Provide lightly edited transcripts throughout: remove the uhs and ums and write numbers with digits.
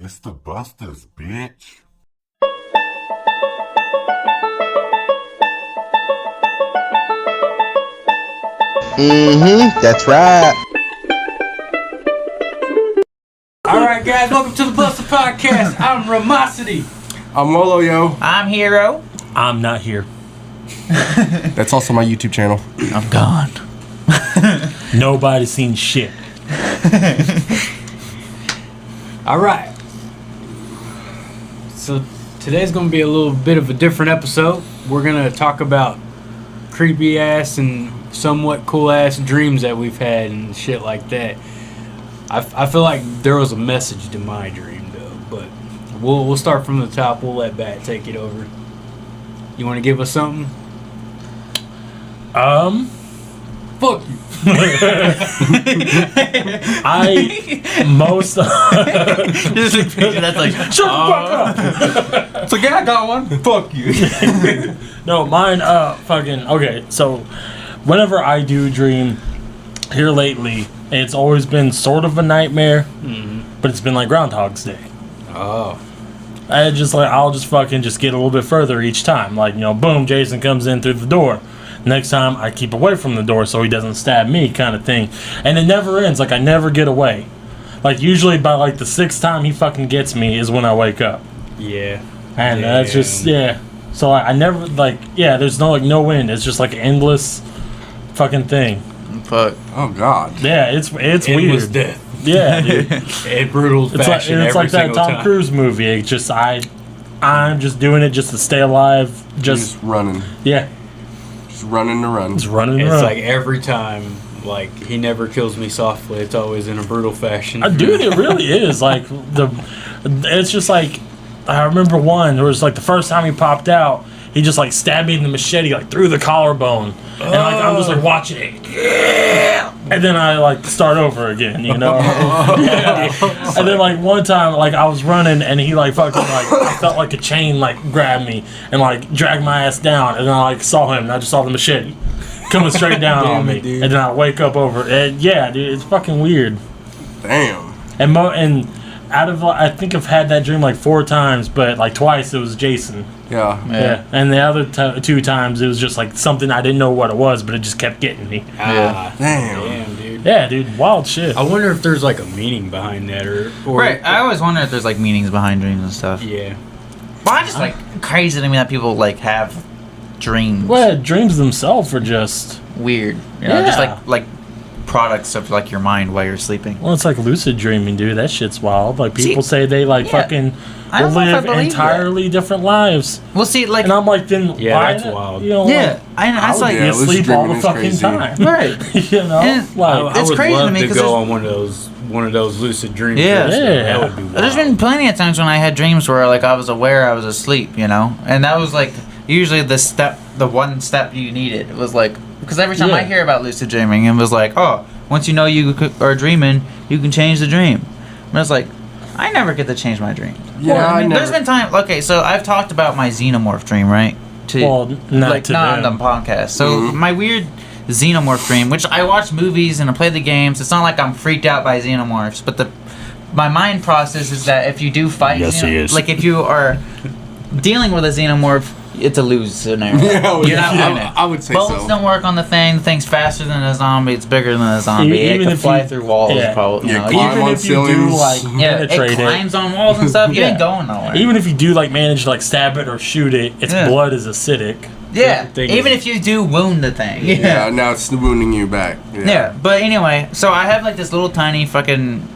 It's the Bustas, bitch. That's right. Alright guys, welcome to the Busta Podcast. I'm Ramosity. I'm Wolo, yo. I'm Hero. I'm not here. That's also my YouTube channel. I'm gone. Nobody's seen shit. Alright. So today's gonna be a little bit of a different episode. We're gonna talk about creepy ass and somewhat cool ass dreams that we've had and shit like that. I feel like there was a message to my dream though, but we'll start from the top. We'll let Bat take it over. You want to give us something? Fuck you. That's like, Shut the fuck up. It's like, yeah, I got one. Fuck you. No, mine, okay, so whenever I do dream here lately, it's always been sort of a nightmare, but it's been like Groundhog's Day. Oh. I'll just fucking just get a little bit further each time. Like, boom, Jason comes in through the door. Next time, I keep away from the door so he doesn't stab me, kind of thing. And it never ends. Like, I never get away. Like, usually by like the sixth time he fucking gets me is when I wake up. Yeah. And that's just, yeah. So I never, there's no end. It's just like an endless fucking thing. fuck. Oh, God. Yeah, it's Endless weird. death. Yeah, dude. In brutal fashion. It's like that every Tom single time. Cruise movie. It just I'm just doing it just to stay alive. Just running. Yeah, Just running to run. just running It's around. like every time, like, he never kills me softly. It's always in a brutal fashion. Dude, it really is. Like it's just like I remember one. There was like the first time he popped out, he just like stabbed me in the machete like through the collarbone, and like I'm just like watching it. Yeah. And then I like start over again, Yeah. And then like one time, like I was running and he like fucking like I felt like a chain like grabbed me and like dragged my ass down, and then I like saw him and I just saw the machete coming straight down on me, dude. and then I wake up over it. And yeah, dude, it's fucking weird. Damn. And out of I think I've had that dream like 4 times, but like twice it was Jason. Yeah. Yeah. And the other 2 times it was just like something I didn't know what it was, but it just kept getting me. Ah, Damn. damn, dude. Yeah, dude, wild shit. I wonder if there's like a meaning behind that, or Right. I always wonder if there's like meanings behind dreams and stuff. Yeah. Well, I just like crazy to me that people like have dreams. Well, dreams themselves are just Weird. You know, just Yeah. like products of like your mind while you're sleeping. well, it's like lucid dreaming, dude. That shit's wild. Like people say they like yeah. fucking I don't know if I live believe entirely different lives, Well, see, like and I'm like, then Yeah, why? that's wild. yeah, that's like Yeah, you lucid sleep all dreaming the is fucking crazy. time, right. And Like I It's would crazy to love me to 'cause go there's- on one of those lucid dreams. Yeah. That would be wild. There's been plenty of times when I had dreams where like I was aware I was asleep, and that was like usually the one step you needed. It was like because every time I Yeah. hear about lucid dreaming, it was like, oh, once you know you are dreaming, you can change the dream. But it's like I never get to change my dreams. Yeah, I never. There's been time. Okay, so I've talked about my Xenomorph dream, right? Well, not like to not on them. the podcast. So my weird Xenomorph dream, which I watch movies and I play the games. It's not like I'm freaked out by Xenomorphs, but my mind process is that if you do fight, Yes, he is. like if you are dealing with a Xenomorph, it's a lose scenario. Yeah, You're not winning. I would say Bullets so. don't work on the thing. The thing's faster than a zombie. It's bigger than a zombie. Even It can if fly you- through walls. yeah. Probably. Yeah, You know, climb Even on if you do ceilings. like yeah, penetrate it climbs on walls and stuff. You Yeah. ain't going nowhere. Even if you do like manage to like stab it or shoot it, its Yeah. blood is acidic. yeah, thing even is- if you do wound the thing. Yeah, now it's wounding you back. Yeah, but anyway, so I have like this little tiny fucking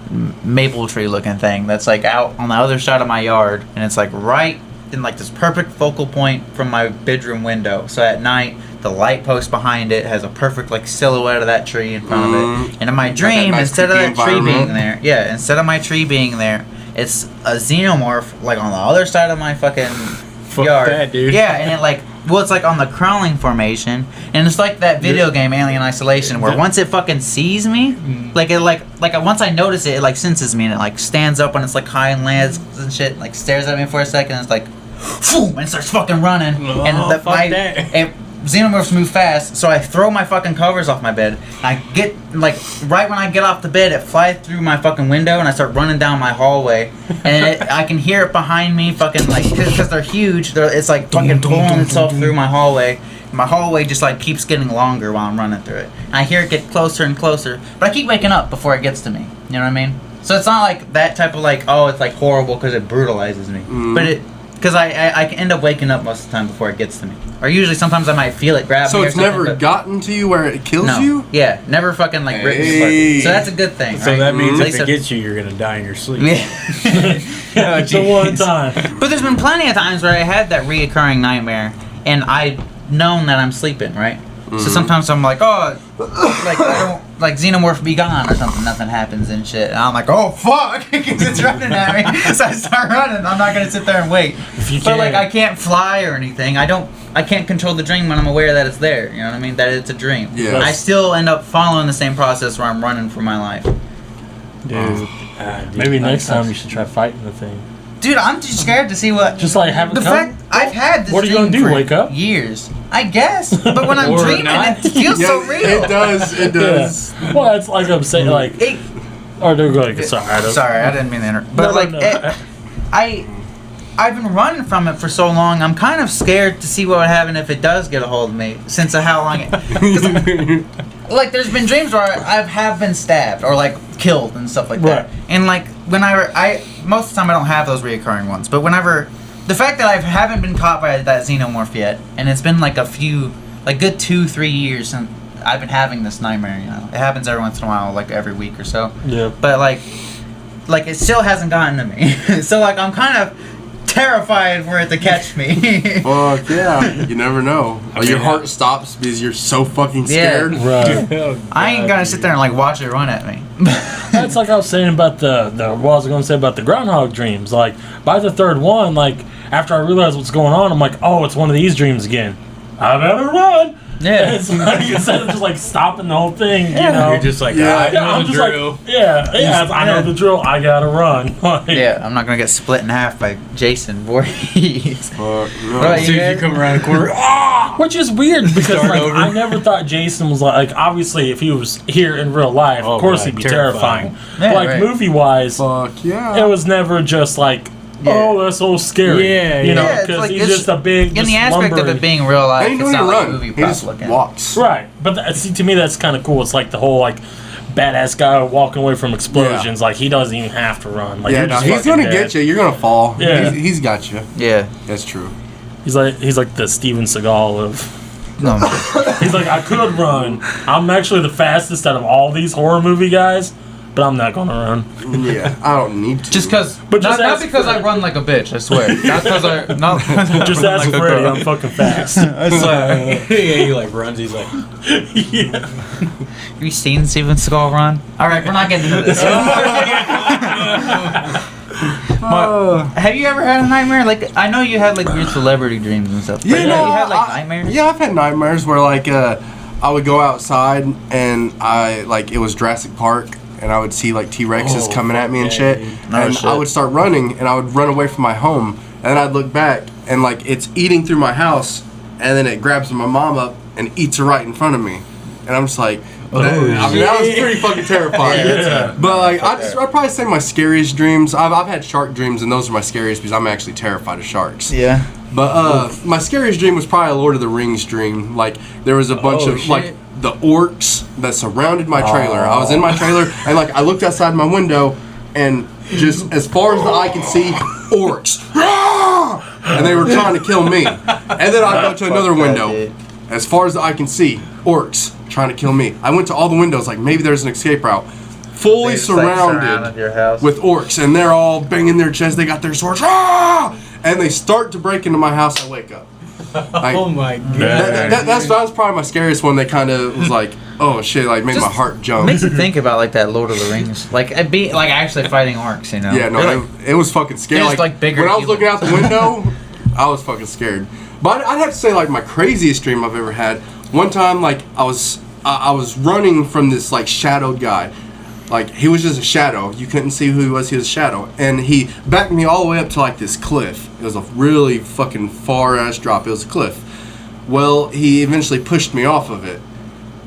maple tree looking thing that's like out on the other side of my yard, and it's like right in like this perfect focal point from my bedroom window. So at night, the light post behind it has a perfect like silhouette of that tree in front of it. And in my dream, nice instead of creepy that tree being environment. there, instead of my tree being there, it's a xenomorph like on the other side of my fucking yard. that, dude. Yeah, and it like, well, it's like on the crawling formation, and it's like that video game Alien Isolation, where once it fucking sees me, like it like once I notice it, it like senses me and it like stands up when it's like high and lands and shit, like stares at me for a second, and it's like, boom, and starts fucking running, Oh, and fuck that. Xenomorphs move fast, so I throw my fucking covers off my bed. I get, like, right when I get off the bed, it flies through my fucking window, and I start running down my hallway. And I can hear it behind me, fucking, like, because they're huge, it's like fucking pulling itself through my hallway. My hallway just, like, keeps getting longer while I'm running through it. And I hear it get closer and closer, but I keep waking up before it gets to me. You know what I mean? So it's not like that type of, like, oh, it's, like, horrible because it brutalizes me. But because I end up waking up most of the time before it gets to me. Or usually sometimes I might feel it grab me. So it's or something, never gotten to you where it kills you? Yeah, never fucking like ripped me apart. So that's a good thing. So right? that means At if least it gets you, you're gonna die in your sleep. Yeah. It's a one time. But there's been plenty of times where I had that reoccurring nightmare and I've known that I'm sleeping, right? So sometimes I'm like, oh, like I don't, like Xenomorph be gone or something, nothing happens and shit. And I'm like, oh fuck, because it's running at me. So I start running. I'm not gonna sit there and wait. But like I can't fly or anything. I can't control the dream when I'm aware that it's there. You know what I mean? That it's a dream. Yeah. I still end up following the same process where I'm running for my life. Dude, Maybe next time you should try fighting the thing. Dude, I'm too scared to see what. Just like have it The come. fact I've had this What are you gonna dream do, for wake up? years, I guess. But when I'm Or dreaming, not. it feels so real. It does. It does. Yeah. Well, it's like I'm saying, like, It- or they're going. Sorry, sorry, I didn't mean to interrupt. But No, like, no. I've been running from it for so long. I'm kind of scared to see what would happen if it does get a hold of me. Since of how long it. Like, there's been dreams where I have been stabbed or like killed and stuff like that. Right. And like whenever most of the time I don't have those reoccurring ones, but whenever the fact that I haven't been caught by that Xenomorph yet, and it's been like a few, like good 2-3 years since I've been having this nightmare. You know, it happens every once in a while, like every week or so. Yeah. But like it still hasn't gotten to me. So like I'm kind of terrified for it to catch me. Fuck yeah. You never know. Like, your heart stops because you're so fucking scared. Right. I ain't gonna sit there and like watch it run at me. That's like I was saying about the what I was going to say about the groundhog dreams. Like by the third one, like after I realized what's going on, I'm like, oh, it's one of these dreams again. I better run. Yeah. It's like instead of just like stopping the whole thing, you know. You're just like, Yeah. I know I'm the just drill. like, I know the drill. I gotta run. Like, Yeah, I'm not gonna get split in half by Jason Voorhees. Fuck What no. about As soon as you come around the corner, which is weird because Start like over. I never thought Jason was like obviously if he was here in real life, Oh, of course God, he'd be terrifying. terrifying. Yeah, Like right. movie wise, Fuck yeah. it was never just like, Yeah. oh, that's so scary. Yeah, you know, yeah. because It's like he's it's- just a big, In just the aspect of lumbery- it being real life, And he it's don't not even like run. movie He prop just looking. walks. Right, but see, to me, that's kind of cool. It's like the whole like badass guy walking away from explosions. Like he doesn't even have to run. Like Yeah, you're no, just he's fucking gonna dead. get you. You're gonna fall. Yeah. He's got you. Yeah. That's true. He's like the Steven Seagal of. No. He's like, I could run. I'm actually the fastest out of all these horror movie guys, but I'm not gonna run. Yeah, I don't need to. Just because, But just not ask because I Freddy. run like a bitch. I swear. Not because I. Not Just ask Freddy. I'm fucking fast. I swear. yeah, he like runs. He's like, Yeah. Have you seen Steven Seagal run? All right, we're not getting into this. Have you ever had a nightmare? Like, I know you had like weird celebrity dreams and stuff. But Yeah, you no, had like nightmares. Yeah, I've had nightmares where like I would go outside and I like it was Jurassic Park and I would see like T-Rexes Oh, coming at me and yeah, shit, dude. No and shit. I would start running and I would run away from my home and then I'd look back and like it's eating through my house and then it grabs my mom up and eats her right in front of me and I'm just like. That was pretty fucking terrifying. Yeah. But like, I'd probably say my scariest dreams. I've had shark dreams, and those are my scariest because I'm actually terrified of sharks. Yeah. But my scariest dream was probably a Lord of the Rings dream. Like there was a bunch Oh, of shit. like the orcs that surrounded my trailer. I was in my trailer and like I looked outside my window and just as far as the eye could see, orcs. And they were trying to kill me. And then I go to another window. As far as the eye can see, orcs trying to kill me. I went to all the windows like maybe there's an escape route. Fully surrounded your house. with orcs and they're all banging their chests. They got their swords. And they start to break into my house. I wake up. Like, oh my god. that was probably my scariest one. They kind of was like, oh shit, like made my Just heart jump. Makes you think about like that Lord of the Rings, like it be like actually fighting orcs, you know? Yeah, no, They're, like, it was fucking scary. they're just, like, bigger when I was humans. looking out the window, I was fucking scared. But I'd have to say like my craziest dream I've ever had. One time, like I was running from this like shadowed guy. Like he was just a shadow. You couldn't see who he was. He was a shadow, and he backed me all the way up to like this cliff. It was a really fucking far ass drop. It was a cliff. Well, he eventually pushed me off of it.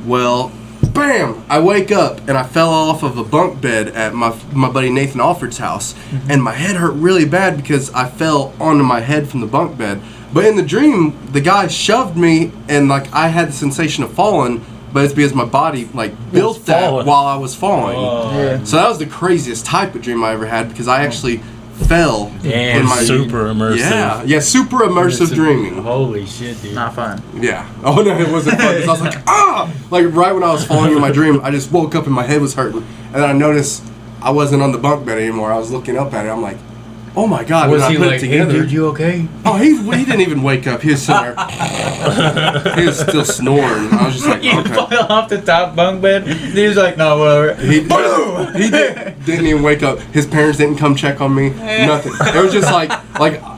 Well, bam! I wake up and I fell off of a bunk bed at my buddy Nathan Alford's house, and my head hurt really bad because I fell onto my head from the bunk bed. But in the dream, the guy shoved me, and like I had the sensation of falling, but it's because my body like built that while I was falling. Yeah. So that was the craziest type of dream I ever had because I actually fell Damn, in my super immersive. Yeah, super immersive dreaming. Holy shit, dude. Not fun. Yeah. Oh no, it wasn't fun. 'Cause I was like, ah! Like right when I was falling in my dream, I just woke up and my head was hurting, and then I noticed I wasn't on the bunk bed anymore. I was looking up at it. I'm like, oh my god! Was and he I put like, it together. hey, dude, you okay? Oh, he didn't even wake up. He was still there. He was still snoring. I was just like, You okay. fell off the top bunk bed. He was like, no, whatever. He didn't even wake up. His parents didn't come check on me. Nothing. It was just like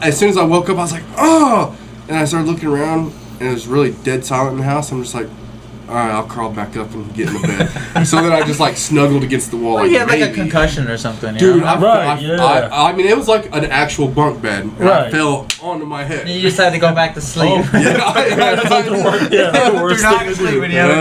as soon as I woke up, I was like, oh! And I started looking around, and it was really dead silent in the house. I'm just like, all right, I'll crawl back up and get in the bed. So then I just like snuggled against the wall. Well, he had like a maybe. concussion or something. You Dude, know? I mean, it was like an actual bunk bed. And I Right. fell onto my head. You just had to go back to sleep. That's like the worst, the worst Do not thing to sleep do. when you have a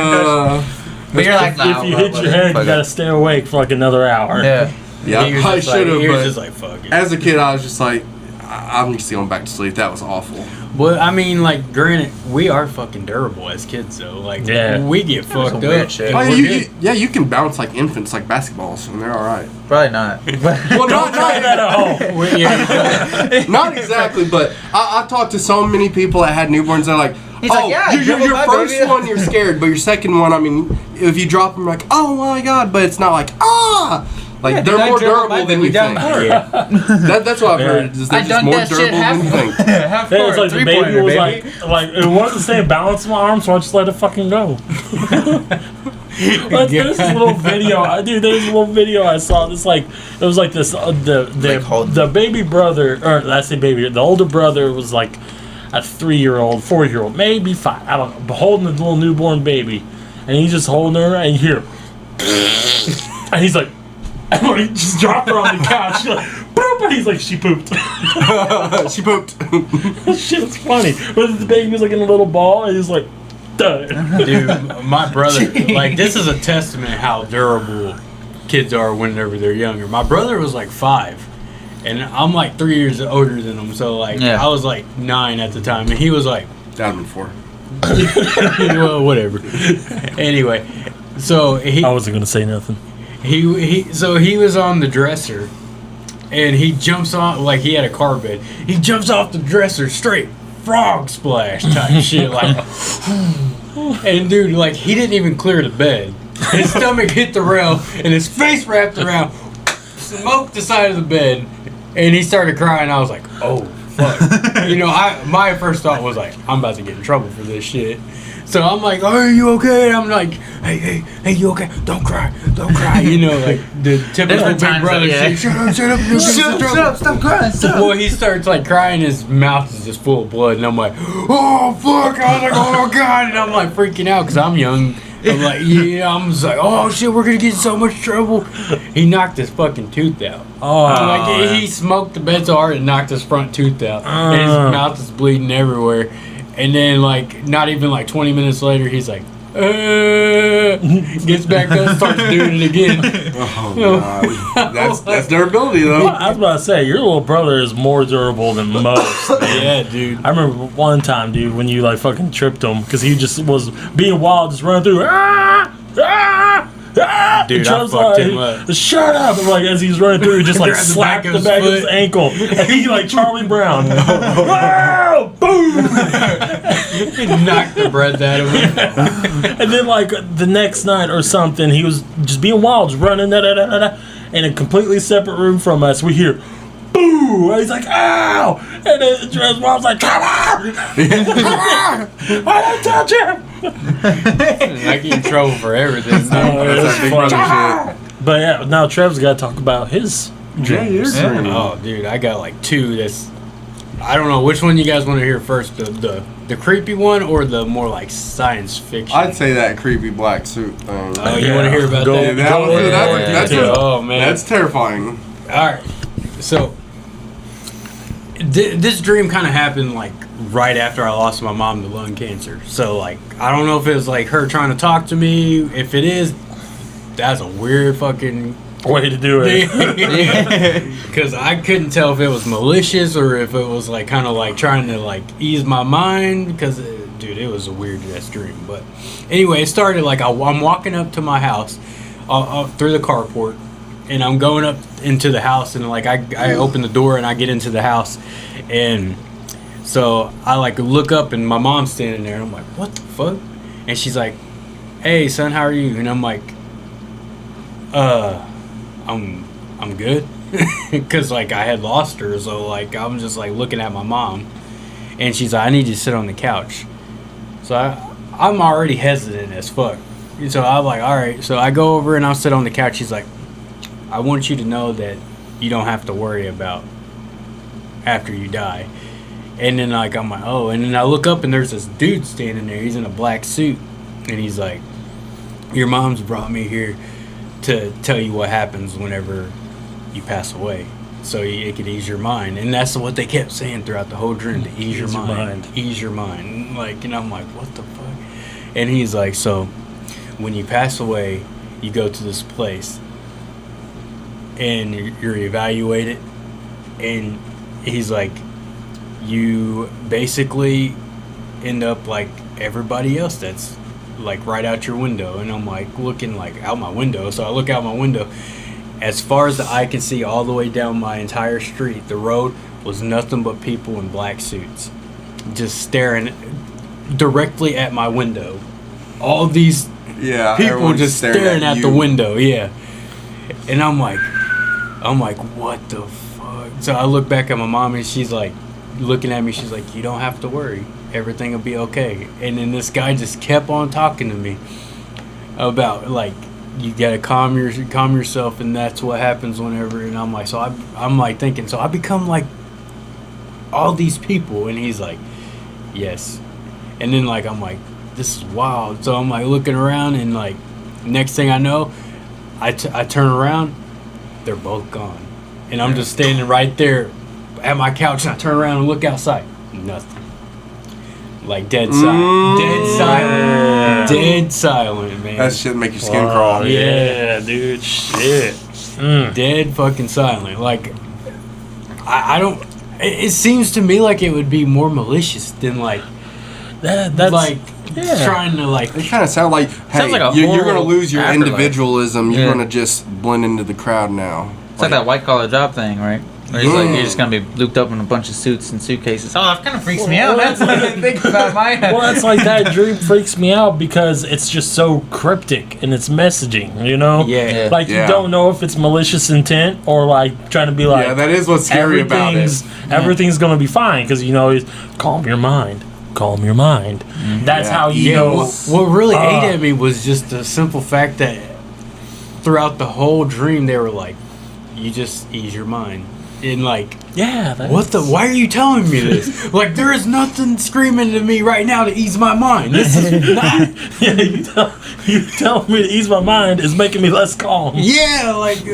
concussion. But you're like, If you hit your head, you gotta stay awake for like another hour. Yeah. Yeah, He was I just like- should have, he was but just like, fuck it. as a kid, I was just like, I'm just going back to sleep. That was awful. Well, I mean, like, granted, we are fucking durable as kids, though. Like, Yeah. we get fucked some up. weird shit. and Oh, we're yeah, good. you can bounce like infants, like basketballs, and they're all right. Probably not. Well, Don't try that at home. Yeah. Not exactly, but I talked to so many people that had newborns. They're like, He's oh, like, yeah, I your dribbled my first baby." one you're scared, but your second one, I mean, if you drop them, like, oh my god, but it's not like ah, like Yeah, they're dude, I more dribbled my durable than baby you down think. Yeah. That's what I've Yeah. heard. Is they're I just done more that shit durable half than you think. half Yeah, it's court, like the baby 3-pointer, was baby. like it wanted to stay balanced in my arm, so I just let it fucking go. There's this little video, dude. There's a little video I saw. This like it was like this the baby brother, or I say baby, the older brother was like a 3-year-old, 4-year-old, maybe 5. I don't know, but holding the little newborn baby, and he's just holding her, and you hear, and he's like. And he just dropped her on the couch. She's like, boop, and he's like, she pooped. She pooped. Shit's funny. But the baby was like in a little ball, and he's like, duh. Dude, my brother, like, this is a testament how durable kids are whenever they're younger. My brother was like 5, and I'm like 3 years older than him, so like, Yeah. I was like 9 at the time, and he was like, That'd been 4. well, whatever. Anyway, so he I wasn't gonna say nothing. he was on the dresser, and he jumps on, like, he had a car bed. He jumps off the dresser straight frog splash type shit, like, and dude, like, he didn't even clear the bed. His stomach hit the rail, and his face wrapped around, smoked the side of the bed, and he started crying. I was like, oh fuck. You know, my first thought was like, I'm about to get in trouble for this shit. So I'm like, are you okay? And I'm like, hey, you okay? Don't cry. You know, like the typical Different big times, brother yeah. shit. Shut up. You'll get us in trouble. Stop crying, stop. Well, he starts like crying. His mouth is just full of blood, and I'm like, oh fuck! I was like, oh god, and I'm like freaking out because I'm young. I'm like, yeah, I'm just like, oh shit, we're gonna get in so much trouble. He knocked his fucking tooth out. Oh, Like he smoked the bed so hard and knocked his front tooth out, and his mouth is bleeding everywhere. And then like not even like 20 minutes later, he's like, gets back up, starts doing it again. Oh god, that's durability though. I was about to say, your little brother is more durable than most. Yeah, dude. I remember one time, dude, when you like fucking tripped him because he just was being wild, just running through. Dude, And I Charles fucked like, him up. Shut up! And like as he's running through, he just like Grabbed the slapped back the of back his of his foot. ankle, and he like Charlie Brown. Wow! Boom! He knocked the breath out of him. And then like the next night or something, he was just being wild, just running in a completely separate room from us. We hear, boo! And he's like, ow! And then Charles Mom's like, come on! I didn't touch him! I get in trouble for everything. Oh, That's it's that big funny. brother But yeah, now Trev's got to talk about his dreams. Yeah, you're Oh, dude, I got like 2. That's, I don't know which one you guys want to hear first, the creepy one or the more like science fiction. I'd say that creepy black suit thing. Oh, you want to hear about Go- that? that was- go- that's Oh man, That's terrifying. all right. So this dream kind of happened like right after I lost my mom to lung cancer. So like I don't know if it was like her trying to talk to me. If it is, that's a weird fucking way to do it. Because I couldn't tell if it was malicious or if it was like kind of like trying to like ease my mind. Because dude, it was a weird ass dream. But anyway, it started like I'm walking up to my house through the carport. And I'm going up into the house, and like I open the door and I get into the house, and so I like look up and my mom's standing there, and I'm like, what the fuck? And she's like, hey son, how are you? And I'm like, I'm good, because like I had lost her, so like I'm just like looking at my mom, and she's like, I need you to sit on the couch. So I'm already hesitant as fuck, so I'm like, all right. So I go over and I'll sit on the couch. She's like, I want you to know that you don't have to worry about after you die. And then like I'm like, oh, and then I look up and there's this dude standing there. He's in a black suit, and he's like, your mom's brought me here to tell you what happens whenever you pass away, so it could ease your mind. And that's what they kept saying throughout the whole dream, to ease your mind. Ease your mind. Like, and I'm like, what the fuck? And he's like, so when you pass away, you go to this place and you're evaluated, and he's like, you basically end up like everybody else that's like right out your window. And I'm like looking like out my window, so I look out my window. As far as the eye can see, all the way down my entire street, the road was nothing but people in black suits just staring directly at my window. All these people just staring at the window. And I'm like, what the fuck? So I look back at my mom, and she's like looking at me. She's like, you don't have to worry. Everything will be okay. And then this guy just kept on talking to me about like, you gotta calm yourself, and that's what happens whenever. And I'm like, so I'm like thinking, so I become like all these people. And he's like, yes. And then like I'm like, this is wild. So I'm like looking around, and like next thing I know, I turn around, they're both gone, and I'm just standing right there at my couch, and I turn around and look outside, nothing. Like dead silent, man. That shit make your skin crawl. Yeah, dude, shit. Dead fucking silent. Like I don't. It seems to me like it would be more malicious than like that's like trying to like. They kind of sound like, hey, like you're gonna lose your afterlife. individualism. You're gonna just blend into the crowd now. It's like that white collar job thing, right? Where he's like, you're just gonna be looped up in a bunch of suits and suitcases. Oh, that kind of freaks me out. That's what I think about my. Well, it's like that dream freaks me out because it's just so cryptic in its messaging, you know? Yeah. Like, you don't know if it's malicious intent or, like, trying to be like... Yeah, that is what's scary about it. Everything's going to be fine because, you know, it's calm your mind. Calm your mind. Mm-hmm. That's how you know... What really ate at me was just the simple fact that throughout the whole dream, they were like, you just ease your mind. And like, why are you telling me this? Like, there is nothing screaming to me right now to ease my mind. This is not. you tell me to ease my mind is making me less calm. Yeah, like,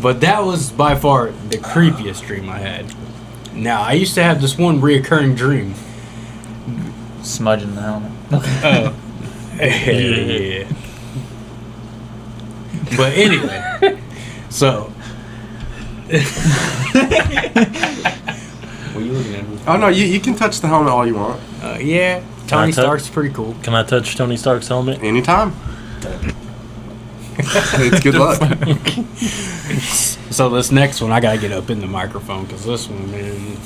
But that was by far the creepiest dream I had. Now, I used to have this one reoccurring dream. Smudging the helmet. Yeah. But anyway, so. What are you looking at me? Oh no, you can touch the helmet all you want. Yeah, Tony Stark's pretty cool. Can I touch Tony Stark's helmet? Anytime. It's good luck. So this next one, I gotta get up in the microphone because this one, man,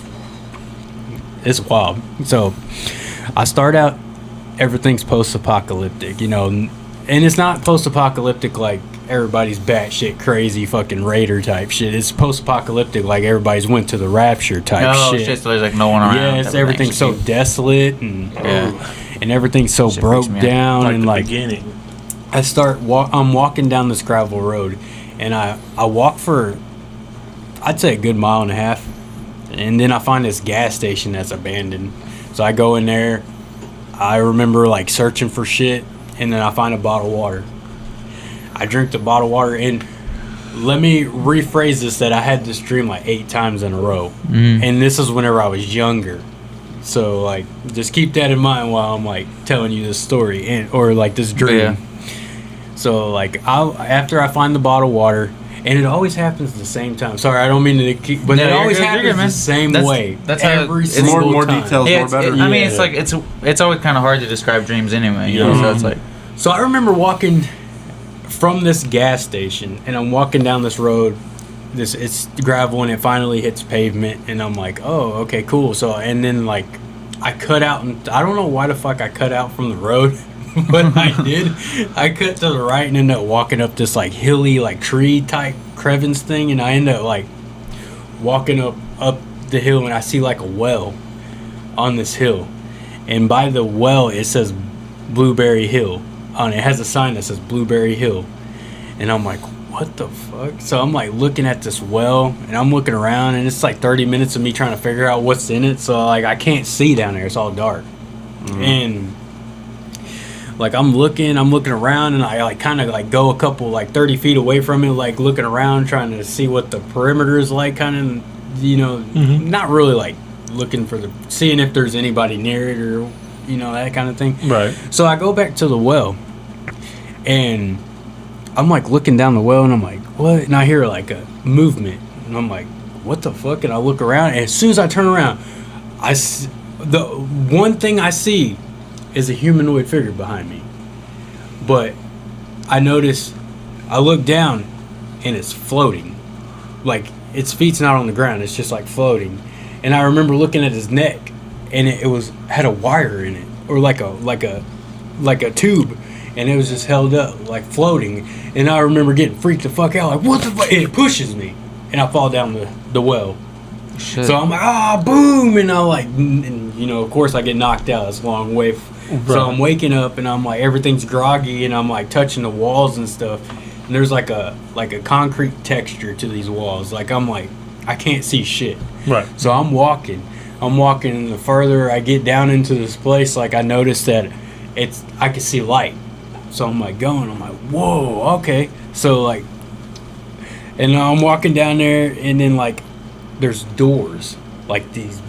it's wild. So I start out, everything's post-apocalyptic, you know, and it's not post-apocalyptic like everybody's batshit crazy fucking raider type shit. It's post-apocalyptic like everybody's went to the rapture type shit. So there's like no one around. Yeah, it's everything's so desolate and everything's so broke down like and the like beginning. I'm walking down this gravel road, and I walk for, I'd say, a good mile and a half, and then I find this gas station that's abandoned. So I go in there. I remember like searching for shit, and then I find a bottle of water. I drink the bottle of water, and let me rephrase this, that I had this dream like 8 times in a row. And this is whenever I was younger. So, like, just keep that in mind while I'm, like, telling you this story or, like, this dream. Yeah. So, like, after I find the bottled water, and it always happens the same time. Sorry, I don't mean to keep, but it always happens the same way. That's how every it's single more time. details, more better. I mean, it's like it's always kind of hard to describe dreams anyway. You know, so it's like. So I remember walking from this gas station, and I'm walking down this road. It's gravel, and it finally hits pavement, and I'm like, oh, okay, cool. So, and then like, I cut out, and I don't know why the fuck I cut out from the road, but I did. I cut to the right and ended up walking up this like hilly, like tree type crevice thing, and I end up like walking up the hill, and I see like a well on this hill, and by the well it says Blueberry Hill on it. It has a sign that says Blueberry Hill, and I'm like, what the fuck? So I'm like looking at this well, and I'm looking around, and it's like 30 minutes of me trying to figure out what's in it. So like I can't see down there, it's all dark. And like I'm looking around, and I like kind of like go a couple like 30 feet away from it, like looking around trying to see what the perimeter is like, kind of, you know, not really like looking for seeing if there's anybody near it or, you know, that kind of thing. Right. So I go back to the well, and I'm like looking down the well, and I'm like, what? And I hear like a movement, and I'm like, what the fuck? And I look around, and as soon as I turn around, the one thing I see is a humanoid figure behind me. But I notice, I look down, and it's floating. Like, its feet's not on the ground, it's just like floating. And I remember looking at his neck, and it had a wire in it, or like a tube, and it was just held up, like floating. And I remember getting freaked the fuck out, like, what the fuck? And it pushes me, and I fall down the well. Shit. So I'm like, boom, and I'm like, and, you know, of course I get knocked out. It's a long way. So I'm waking up, and I'm like, everything's groggy, and I'm like touching the walls and stuff. And there's like a concrete texture to these walls. Like, I'm like, I can't see shit. Right. So I'm walking, and the further I get down into this place, like I notice that I can see light. So I'm like I'm like, whoa, okay. So like, and I'm walking down there, and then like, there's doors, like these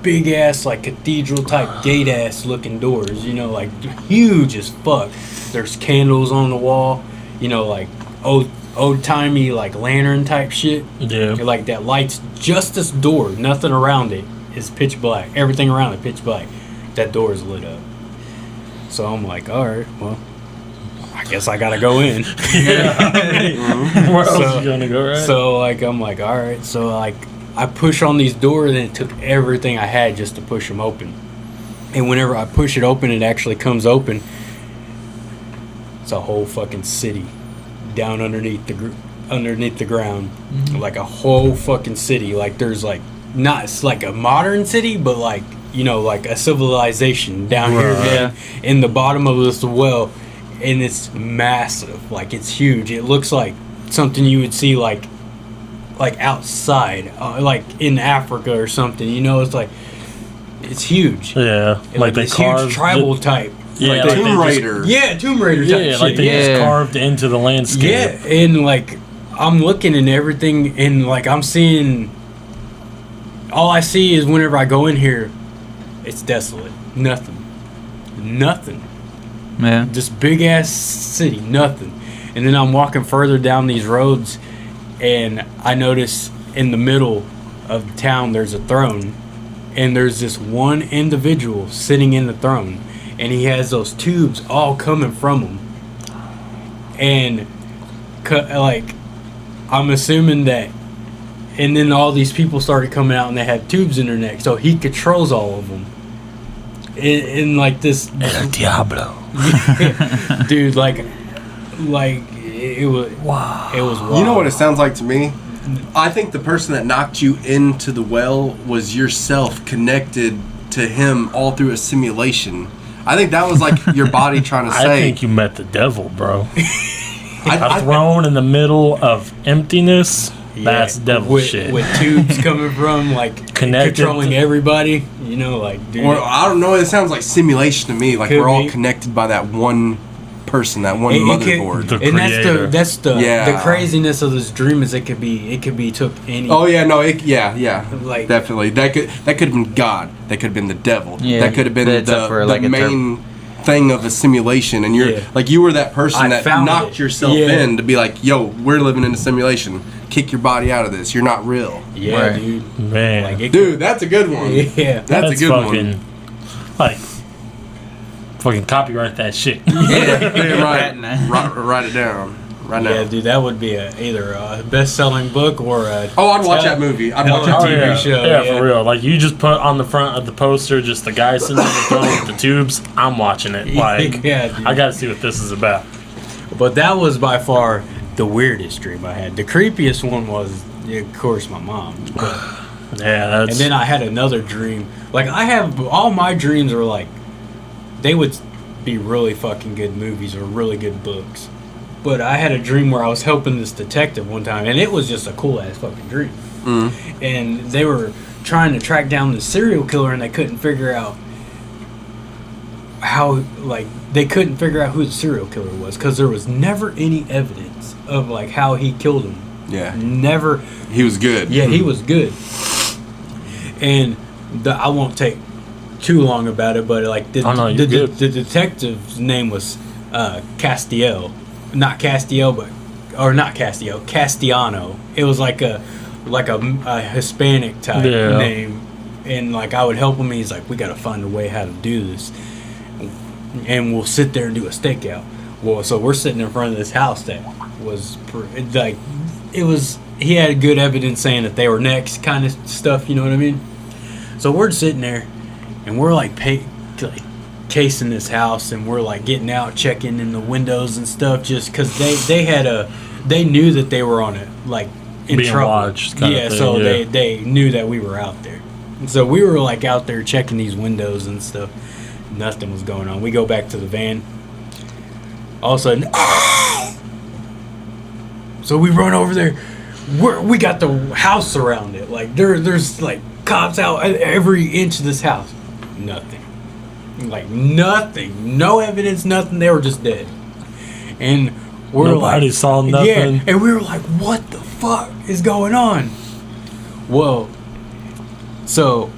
big ass, like cathedral type gate ass looking doors, you know, like huge as fuck. There's candles on the wall, you know, like old timey like lantern type shit. Yeah. Like that lights just this door, nothing around it is pitch black. Everything around it pitch black. That door is lit up. So I'm like, all right, well, I guess I gotta go in. Where else is you gonna go, right? So like I'm like, all right. So like I push on these doors, and it took everything I had just to push them open. And whenever I push it open, it actually comes open. It's a whole fucking city down underneath the ground, like a whole fucking city. Like there's like not it's like a modern city, but like, you know, like a civilization down here in the bottom of this well. And it's massive, like it's huge. It looks like something you would see like outside, like in Africa or something. You know, it's like it's huge. Yeah, And like this huge tribal type. Yeah, like Tomb Raider. Tomb Raider type Yeah, shit. like they just carved into the landscape. Yeah, and like I'm looking and everything, and like I'm seeing. All I see is whenever I go in here, it's desolate. Nothing. Yeah. This big ass city, nothing. And then I'm walking further down these roads, and I notice in the middle of the town there's a throne, and there's this one individual sitting in the throne, and he has those tubes all coming from him. And like, I'm assuming that, and then all these people started coming out, and they had tubes in their neck, so he controls all of them. In like this El Diablo. Dude, like it was wow. It was wild. You know what it sounds like to me? I think the person that knocked you into the well was yourself connected to him all through a simulation. I think that was like your body trying to say. I think you met the devil, bro. A throne in the middle of emptiness. Yeah, that's devil shit. With tubes coming from, like, controlling everybody. You know, like, dude. Or, I don't know, it sounds like simulation to me. Like, we're all connected by that one person, that one It motherboard. The and creator. that's the Yeah. craziness of this dream is it could be took any. Oh yeah, no, yeah, Like- definitely. That could have been God. That could have been the devil. Yeah, that could have been that's up for, like, the a main thing of a simulation. And you're Yeah. like you were that person I that found knocked it. yourself Yeah. in to be like, yo, we're living in a simulation. Kick your body out of this. You're not real. Yeah, Right. dude. Man. Like it Dude, that's a good one. Yeah. That's a good fucking, one. Like, fucking copyright that shit. Yeah, write it down. Right now. Yeah, dude, that would be either a best-selling book or a. Oh, I'd watch that movie. I'd watch that Oh, TV yeah. show. Yeah, yeah. for real. Like, you just put on the front of the poster just the guy sitting on the throne with the tubes. I'm watching it. Like, Yeah, dude. I gotta see what this is about. But that was by far the weirdest dream I had. The creepiest one was, of course, my mom. But, Yeah, that's. and then I had another dream. Like, I have all my dreams are like, they would be really fucking good movies or really good books. But I had a dream where I was helping this detective one time, and it was just a cool ass fucking dream. And they were trying to track down the serial killer, and they couldn't figure out how, like, they couldn't figure out who the serial killer was because there was never any evidence of like how he killed him. Yeah. Never. He was good. Yeah, he was good. And I won't take too long about it, but like the, Oh, no, you're good. the detective's name was Castiel, not Castiel, but not Castiel, Castiano. It was like a Hispanic type Yeah. name, and like I would help him. He's like, we got to find a way how to do this, and we'll sit there and do a stakeout. Well, so we're sitting in front of this house that was like, it was. He had good evidence saying that they were next, kind of stuff. You know what I mean? So we're sitting there, and we're like casing this house, and we're like getting out, checking in the windows and stuff, just because they knew that they were on it, like in Being trouble. watched kind of Yeah, thing, so yeah. they knew that we were out there. And so we were like out there checking these windows and stuff. Nothing was going on. We go back to the van. All of a sudden, so we run over there. We got the house surrounded. Like there's like cops out at every inch of this house. Nothing. Like nothing. No evidence. Nothing. They were just dead. And we're Nobody like, saw nothing. Yeah. And we were like, what the fuck is going on? Well, so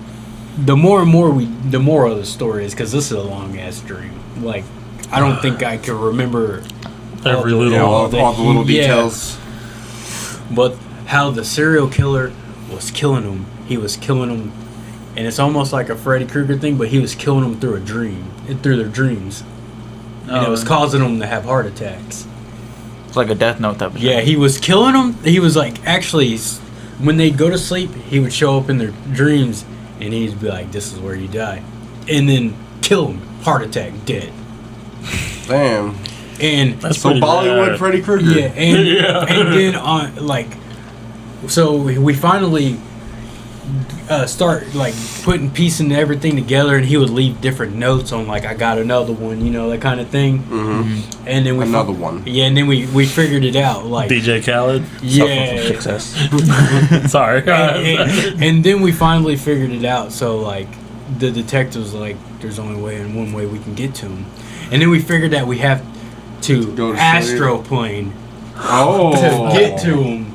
the more of the story is because this is a long ass dream. Like I don't think I can remember Every all the- little Yeah, all all the- the little yeah. details. But how the serial killer was killing them, he was killing them, and it's almost like a Freddy Krueger thing, but he was killing them through a dream, through their dreams, and it was causing them to have heart attacks. It's like a Death Note type of Yeah, he was killing them. He was like actually, when they'd go to sleep, he would show up in their dreams, and he'd be like, "This is where you die," and then kill them, heart attack, dead. Damn. And That's So pretty Bollywood rad. Freddy Krueger. yeah, and Yeah. and then on like, so we finally start like putting piecing everything together, and he would leave different notes on like I got another one, you know, that kind of thing. Mm-hmm. And then we Another one. Yeah, and then we figured it out like DJ Khaled. yeah. Success. Sorry. And then we finally figured it out. So like the detective was like, "There's only one way we can get to him," and then we figured that we have to Go to astroplane Oh. to get to him.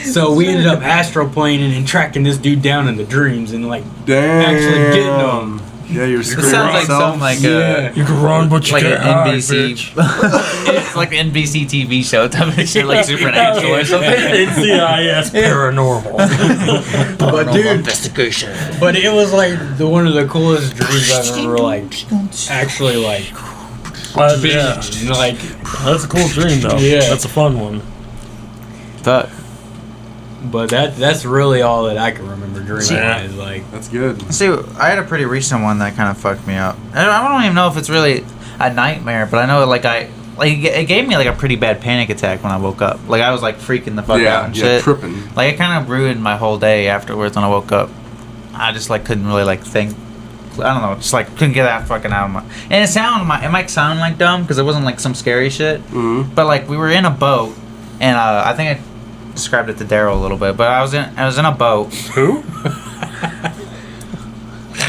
So we ended up astroplaning and tracking this dude down in the dreams and like Damn. actually getting him. Yeah, you're It screwing sounds like yourself. some like Yeah. You can run, but you like an can't hide, NBC. bitch. It's like an NBC TV show type of shit, like Supernatural or something. NCIS paranormal. But dude, Investigation. but it was like one of the coolest dreams I've ever like actually like been Yeah. in. Like That's a cool dream, though. Yeah. That's a fun one. But But that's really all that I can remember dreaming. Yeah. Is like That's good. see, I had a pretty recent one that kind of fucked me up. And I don't even know if it's really a nightmare, but I know it gave me like a pretty bad panic attack when I woke up. Like I was like freaking the fuck out Yeah, and yeah, shit. tripping. Like it kind of ruined my whole day afterwards when I woke up. I just like couldn't really like think. I don't know, just like couldn't get that fucking out of my. And it might sound like dumb because it wasn't like some scary shit. Mm-hmm. But like we were in a boat, and I think I described it to Daryl a little bit. But I was in a boat. Who?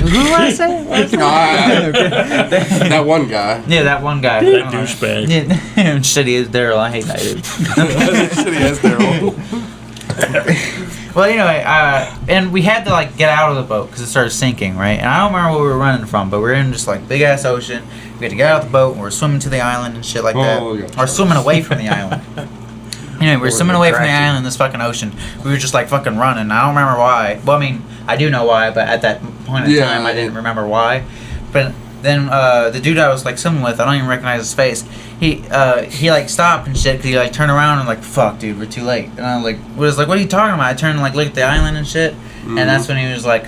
Who did I say? That one guy. Yeah, that one guy. That douchebag. Yeah, shitty as Daryl. I hate that dude. Shitty ass Daryl. Well, anyway, and we had to like get out of the boat because it started sinking, right? And I don't remember where we were running from, but we were in just like big ass ocean. We had to get out of the boat and we were swimming to the island and shit like that. Yeah. Or swimming away from the island. Anyway, we were swimming away from the island in this fucking ocean. We were just like fucking running. I don't remember why. Well, I mean, I do know why, but at that point in time, I didn't remember why. But then the dude I was like swimming with, I don't even recognize his face. He like stopped and shit because he like turned around and like, fuck, dude, we're too late. And I was like, what are you talking about? I turned and like looked at the island and shit, and that's when he was like,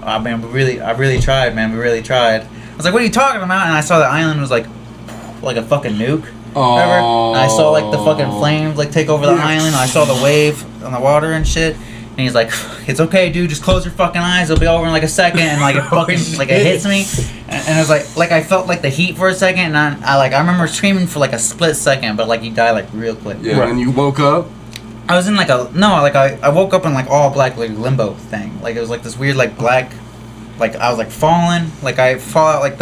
oh man, I really tried, man, we really tried. I was like, what are you talking about? And I saw the island was like a fucking nuke. Whatever. And I saw like the fucking flames like take over the island. And I saw the wave on the water and shit. And he's like, "It's okay, dude. Just close your fucking eyes. It'll be over in like a second." And like it fucking like it hits me, and it was like I felt like the heat for a second, and I remember screaming for like a split second, but like you die like real quick. Yeah. Right. And you woke up. I was in like I woke up in like all black like limbo thing. Like it was like this weird like black, like I was like falling. Like I fall out like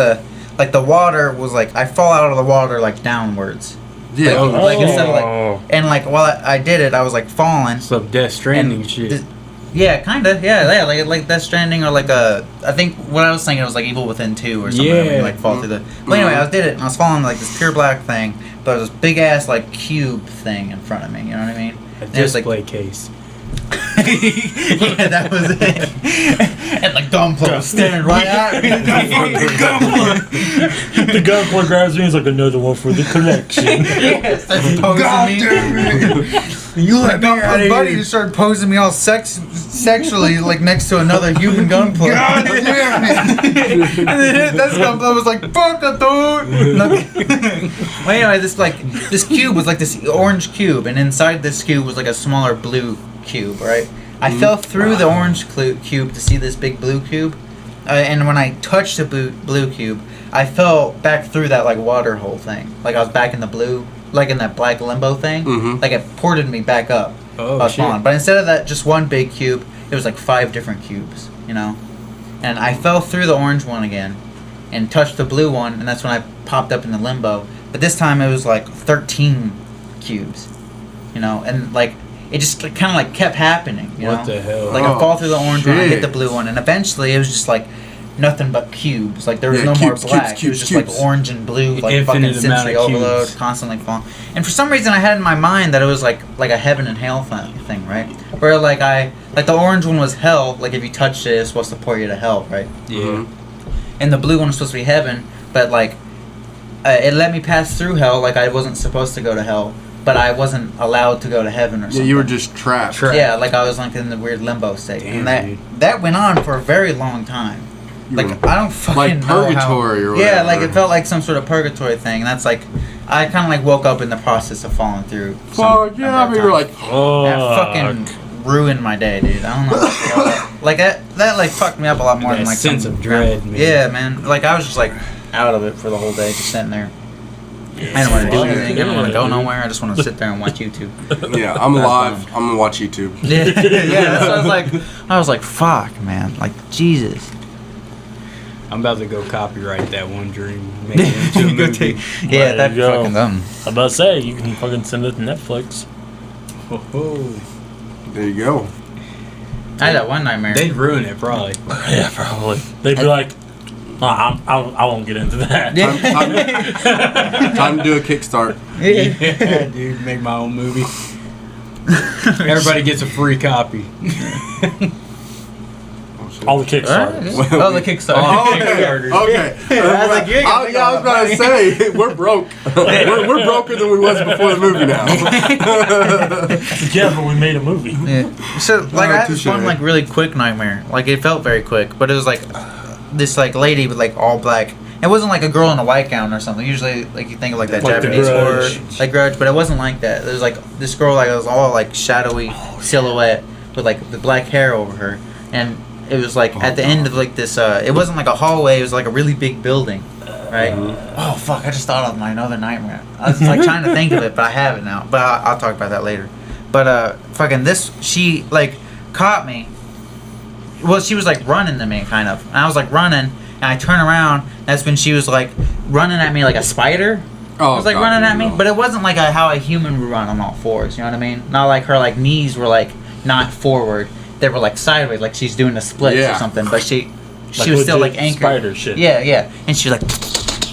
the water was like I fall out of the water like downwards. Yeah. Like instead of like, and like while I did it, I was like falling. Some Death Stranding shit. Yeah, kinda. Yeah, like Death Stranding or like I think what I was thinking was like Evil Within 2 or something. Yeah. Where you like fall through the. Well, anyway, I did it and I was falling like this pure black thing, but it was this big ass like cube thing in front of me. You know what I mean? A And it was, display case. yeah, that was it. And like Gunpla was staring right at me. The gunpla grabs me and is like, another one for the collection. Yeah, starts posing me. You let me out of buddy just started posing me all sexually like next to another human gunpla. God damn it! And then this gunpla was like, fuck the dude! Well, anyway, this cube was like this orange cube, and inside this cube was like a smaller blue cube, right? I fell through the orange cube to see this big blue cube, and when I touched the blue cube, I fell back through that like water hole thing. Like I was back in the blue, like in that black limbo thing. Like it ported me back up. Oh shit! But instead of that, just one big cube, it was like 5 different cubes. You know, and I fell through the orange one again, and touched the blue one, and that's when I popped up in the limbo. But this time it was like 13 cubes. You know, and like. It just kind of like kept happening, you know? What the hell? Like I fall through the orange one, I hit the blue one, and eventually it was just like nothing but cubes. Like there was no more black. It was just like orange and blue, like Infinite fucking sensory overload, cubes. constantly falling. And for some reason I had in my mind that it was like a heaven and hell thing, right? Where like the orange one was hell. Like if you touched it, it's supposed to pour you to hell, right? Yeah. And the blue one was supposed to be heaven, but like it let me pass through hell. Like I wasn't supposed to go to hell. But I wasn't allowed to go to heaven or something. Yeah, you were just trapped. Yeah, like I was like in the weird limbo state. Damn, and that went on for a very long time. Like I don't fucking like know purgatory or Yeah, whatever. like it felt like some sort of purgatory thing. And that's like I kind of like woke up in the process of falling through. Fuck yeah, I mean, you're like, Oh, that fucking ruined my day, dude. I don't know. Like that like fucked me up a lot more That than like sense some of dread, man. Yeah, man. Like I was just like out of it for the whole day, just sitting there. I don't want to do anything. I don't want to go nowhere. I just want to sit there and watch YouTube. yeah, I'm alive. I'm gonna watch YouTube. Yeah, that's what I was like, fuck, man. Like, Jesus. I'm about to go copyright that one dream. Make it into a movie. Yeah, There that you go. fucking dumb. I'm about to say, you can fucking send it to Netflix. Oh, There you go. I had that one nightmare. they'd ruin it probably. Yeah, probably. They'd be like, I won't get into that. Time to do a kickstart. Yeah, dude, make my own movie. Everybody gets a free copy. All the Kickstarters. Oh, the Kickstarter. Okay. I was like, you ain't gonna make I was all about to say we're broke. we're broker than we was before the movie now. Yeah, but we made a movie. Yeah. So, like, I had this touche. one, like, really quick nightmare. Like, it felt very quick, but it was, like, this, like, lady with, like, all black. It wasn't, like, a girl in a white gown or something. Usually, like, you think of, like, that Like The Japanese horror. Grudge. Like, Grudge, but it wasn't like that. It was, like, this girl, like, it was all, like, shadowy silhouette with, like, the black hair over her. And it was, like, at the end of, like, this, it wasn't, like, a hallway. It was, like, a really big building. Right? Oh, fuck. I just thought of my another nightmare. I was, like, trying to think of it, but I have it now. But I'll talk about that later. But, fucking this, she, like, caught me well, she was like running to me, kind of. And I was like running, and I turn around. That's when she was like running at me like a spider. Oh, it was like God, running at me, no. but it wasn't like how a human would run on all fours. You know what I mean? Not like her like knees were like not forward; they were like sideways, like she's doing the splits or something. But she was still like anchored. Spider shit. Yeah, and she was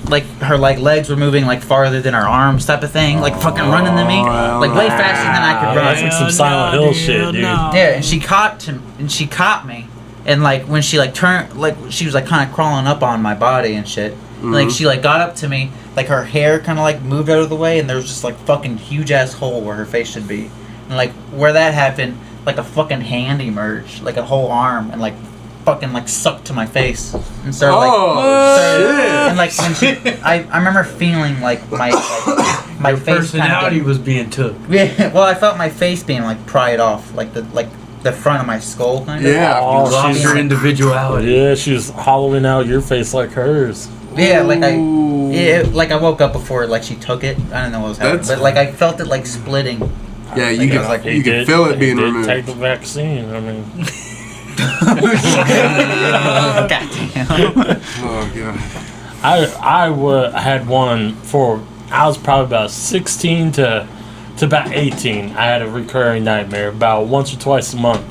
like her like legs were moving like farther than her arms, type of thing, like fucking running to me, like way faster than I could run. That's like some Silent Hill shit, dude. Yeah, and she caught me, and like when she like turned, like she was like kind of crawling up on my body and shit. Mm-hmm. Like she like got up to me, like her hair kind of like moved out of the way, and there was just like fucking huge ass hole where her face should be, and like where that happened, like a fucking hand emerged, like a whole arm, and like fucking like sucked to my face and started and like when she, I remember feeling like my Your face personality kinda was being took. yeah, well I felt my face being like pried off, like the front of my skull kind of. Yeah. Oh, You lost she's your individuality. Yeah, she was hollowing out your face like hers. Yeah, like I woke up before like she took it. I don't know what was happening, but like I felt it like splitting. Yeah, Like, you I was like, can feel it being he did removed. take the vaccine. I mean, Goddamn. Oh god. I had one for, I was probably about 16 to about 18. I had a recurring nightmare about once or twice a month,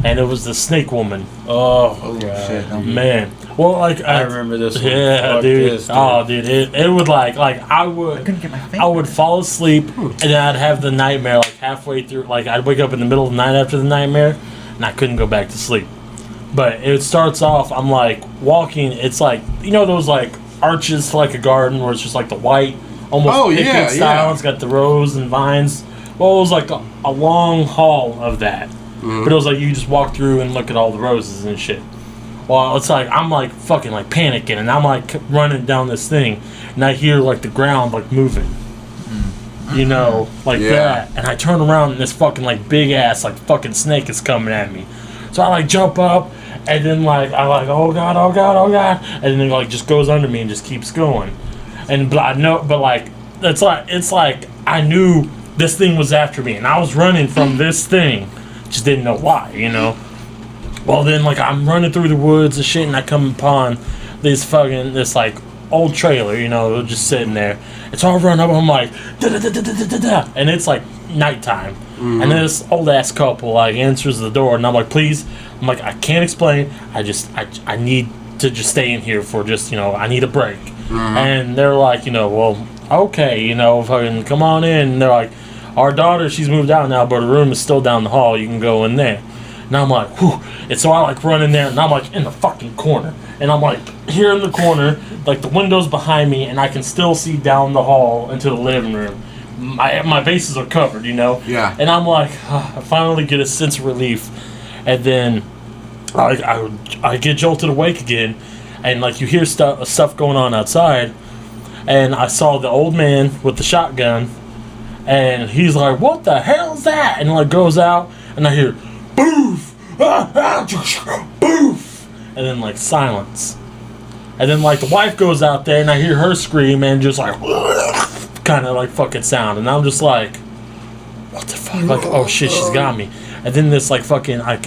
and it was the snake woman. Oh, Shit. Man, well, like I remember this one. Yeah, Fuck dude. this, dude. Oh, dude, it would like I I would. couldn't get my face. I would fall asleep and then I'd have the nightmare like halfway through. Like I'd wake up in the middle of the night after the nightmare, and I couldn't go back to sleep. But it starts off. I'm like walking. It's like, you know those like arches to like a garden where it's just like the white, almost picnic style. yeah. It's got the rows and vines. Well, it was like a long hall of that. But it was like you just walk through and look at all the roses and shit. Well, it's like I'm like fucking like panicking, and I'm like running down this thing, and I hear like the ground like moving, you know, like that. And I turn around, and this fucking like big ass like fucking snake is coming at me. So I like jump up, and then like I like oh god, and then it like just goes under me and just keeps going. And but I know, but like it's like I knew this thing was after me, and I was running from this thing, just didn't know why, you know. Well, then, like, I'm running through the woods and shit, and I come upon this like, old trailer, you know, just sitting there. And so I run up, and I'm like, da-da-da-da-da-da-da, and it's, like, nighttime. And this old-ass couple, like, answers the door, and I'm like, please, I'm like, I can't explain, I need to just stay in here for just, you know, I need a break. And they're like, you know, well, okay, you know, fucking come on in. And they're like, our daughter, she's moved out now, but her room is still down the hall, you can go in there. And I'm like, whew. And so I like run in there, and I'm like in the fucking corner. And I'm like here in the corner, like the window's behind me, and I can still see down the hall into the living room. My bases are covered, you know? Yeah. And I'm like, I finally get a sense of relief. And then I get jolted awake again, and like you hear stuff going on outside. And I saw the old man with the shotgun, and he's like, what the hell is that? And like goes out, and I hear, boof, boof, and then like silence. And then like the wife goes out there, and I hear her scream, and just like kind of like fucking sound. And I'm just like, what the fuck? Like, oh shit, she's got me. And then this like fucking, I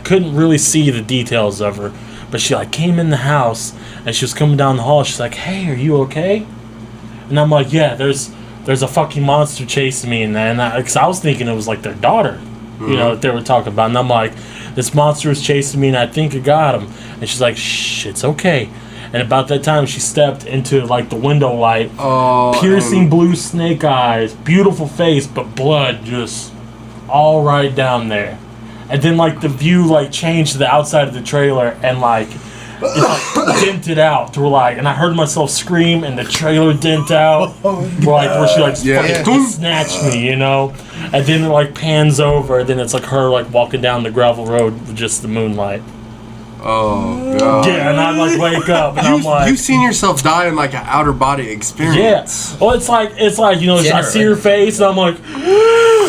couldn't really see the details of her, but she like came in the house, and she was coming down the hall. She's like, hey, are you okay? And I'm like, yeah, there's a fucking monster chasing me, and because I was thinking it was like their daughter, you know, that they were talking about. And I'm like, this monster is chasing me, and I think I got him. And she's like, shh, it's okay. And about that time, she stepped into like the window light, piercing blue snake eyes, beautiful face, but blood just all right down there. And then like the view like changed to the outside of the trailer, and like it's like dented out to like, and I heard myself scream, and the trailer dent out, where she like fucking snatched me, you know. And then it like pans over, and then it's like her like walking down the gravel road with just the moonlight. Oh god. Yeah, and I like wake up, and I'm like, you've seen yourself die in like an outer body experience. yeah. Well, it's like you know, I see her face, and I'm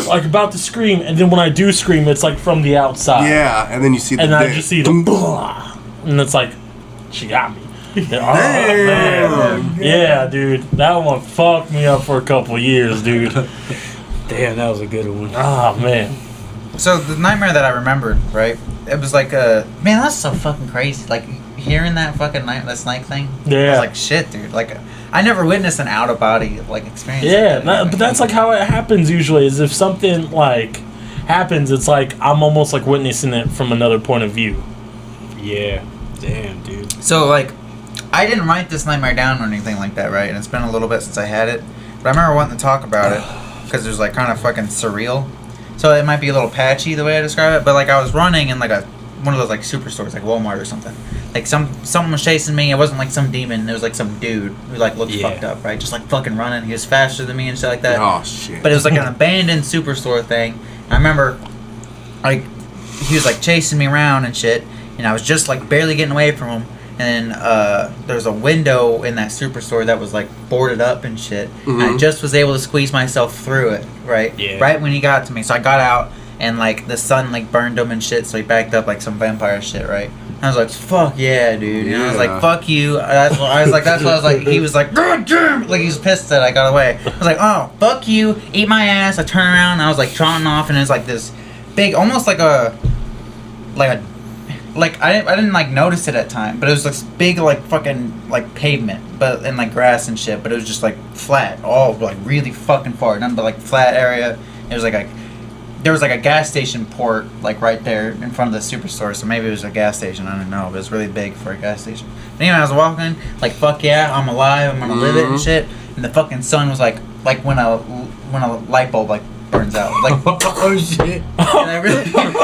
like about to scream, and then when I do scream, it's like from the outside. Yeah, and then you see the and dent. I just see the blah, and it's like, she got me. Oh, man. Yeah, dude, that one fucked me up for a couple years, dude. Damn, that was a good one. Oh man. So the nightmare that I remembered, right? It was like man, that's so fucking crazy. Like hearing that fucking that snake thing. Yeah. I was like, shit, dude. Like, I never witnessed an out of body like experience. Yeah, like but that's like how it happens usually. Is if something like happens, it's like I'm almost like witnessing it from another point of view. Yeah. Damn, dude. So like, I didn't write this nightmare down or anything like that, right? And it's been a little bit since I had it, but I remember wanting to talk about it because it was like kind of fucking surreal. So it might be a little patchy the way I describe it, but like I was running in like one of those like superstores, like Walmart or something. Like someone was chasing me. It wasn't like some demon. It was like some dude who like looked fucked up, right? Just like fucking running. He was faster than me and shit like that. Oh shit! But it was like an abandoned superstore thing. And I remember, like, he was like chasing me around and shit, and I was just like barely getting away from him. And then there's a window in that superstore that was like boarded up and shit. And I just was able to squeeze myself through it, right? Yeah. Right when he got to me, so I got out. And like the sun like burned him and shit, so he backed up like some vampire shit, right? And I was like, "Fuck yeah, dude!" And I was like, "Fuck you." That's what I was like. That's what I was like. He was like, "God damn!" Like he was pissed that I got away. I was like, "Oh, fuck you! Eat my ass!" I turned around and I was like trotting off, and it was like this big, almost like I didn't like notice it at time, but it was this big like fucking like pavement, but and like grass and shit, but it was just like flat, all like really fucking far, nothing but like flat area. It was like there was like a gas station port like right there in front of the superstore, so maybe it was a gas station, I don't know, but it was really big for a gas station. But anyway, I was walking like, fuck yeah, I'm alive, I'm gonna live it and shit, and the fucking sun was like when a light bulb like burns out, like Oh shit! and I really when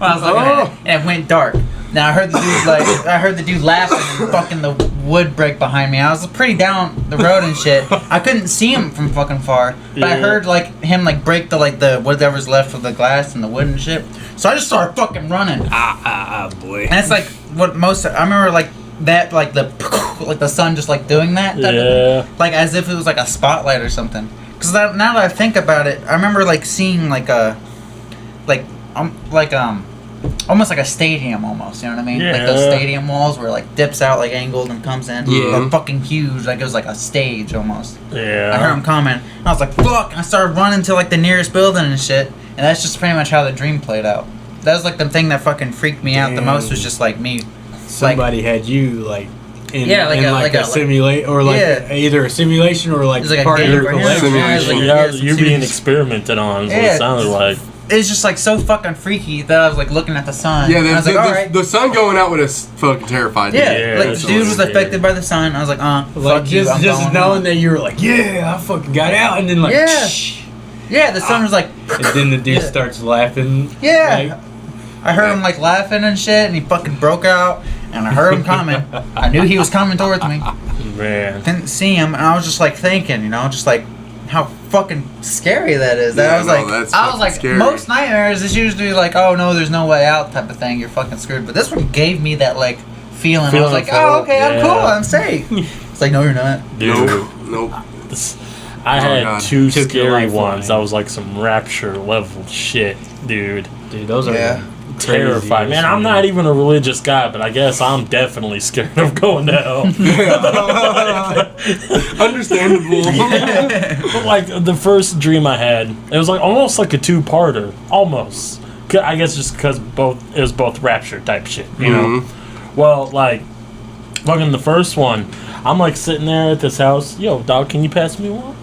I was looking at it, and it went dark. Now I heard the dude laughing and fucking the wood break behind me. I was pretty down the road and shit. I couldn't see him from fucking far, but I heard like him like break the whatever's left of the glass and the wood and shit. So I just started fucking running. Boy. And it's like what most I remember like that like the sun just like doing that. Like as if it was like a spotlight or something. Because now that I think about it, I remember like seeing like almost like a stadium almost, you know what I mean? Yeah. Like those stadium walls where it like dips out like angled and comes in. Yeah. They're fucking huge, like it was like a stage almost. Yeah. I heard him coming, and I was like, fuck, and I started running to like the nearest building and shit, and that's just pretty much how the dream played out. That was like the thing that fucking freaked me out the most, was just like me. Somebody had you like in a simulate or like either a simulation or like, It was like a part of game your for him. collection. Yeah, it was like- Yeah, some you're being serious- experimented on, is what it sounded like. It's just like so fucking freaky that I was like looking at the sun. Yeah, and I was like, all right. the sun going out would have fucking terrified me. Yeah, like that's the dude was scary. affected by the sun. I was like, Like fuck you, I'm just going knowing on. that you were like, yeah, I fucking got out, and then like, Yeah. Yeah, the sun was like, and then the dude starts laughing. yeah. I heard him like laughing and shit, and he fucking broke out, and I heard him coming. I knew he was coming towards me. Man. Didn't see him, and I was just like thinking, just like how fucking scary that is. Yeah, I was that's fucking like, scary. most nightmares is usually like, oh no, there's no way out type of thing. You're fucking screwed. But this one gave me that like feeling. I was like, oh okay, I'm cool, I'm safe. It's like, no, you're not. Dude. Nope. I had God. two Took your scary lifeline. ones. That was like some rapture level shit, dude. Dude, those are Yeah. Terrified. Man, I'm not even a religious guy, but I guess I'm definitely scared of going to hell. Understandable. But like the first dream I had, it was like almost like a two-parter. Almost. I guess just because it was both rapture type shit, you know? Well, like, fucking the first one, I'm like sitting there at this house. Yo, dog, can you pass me one?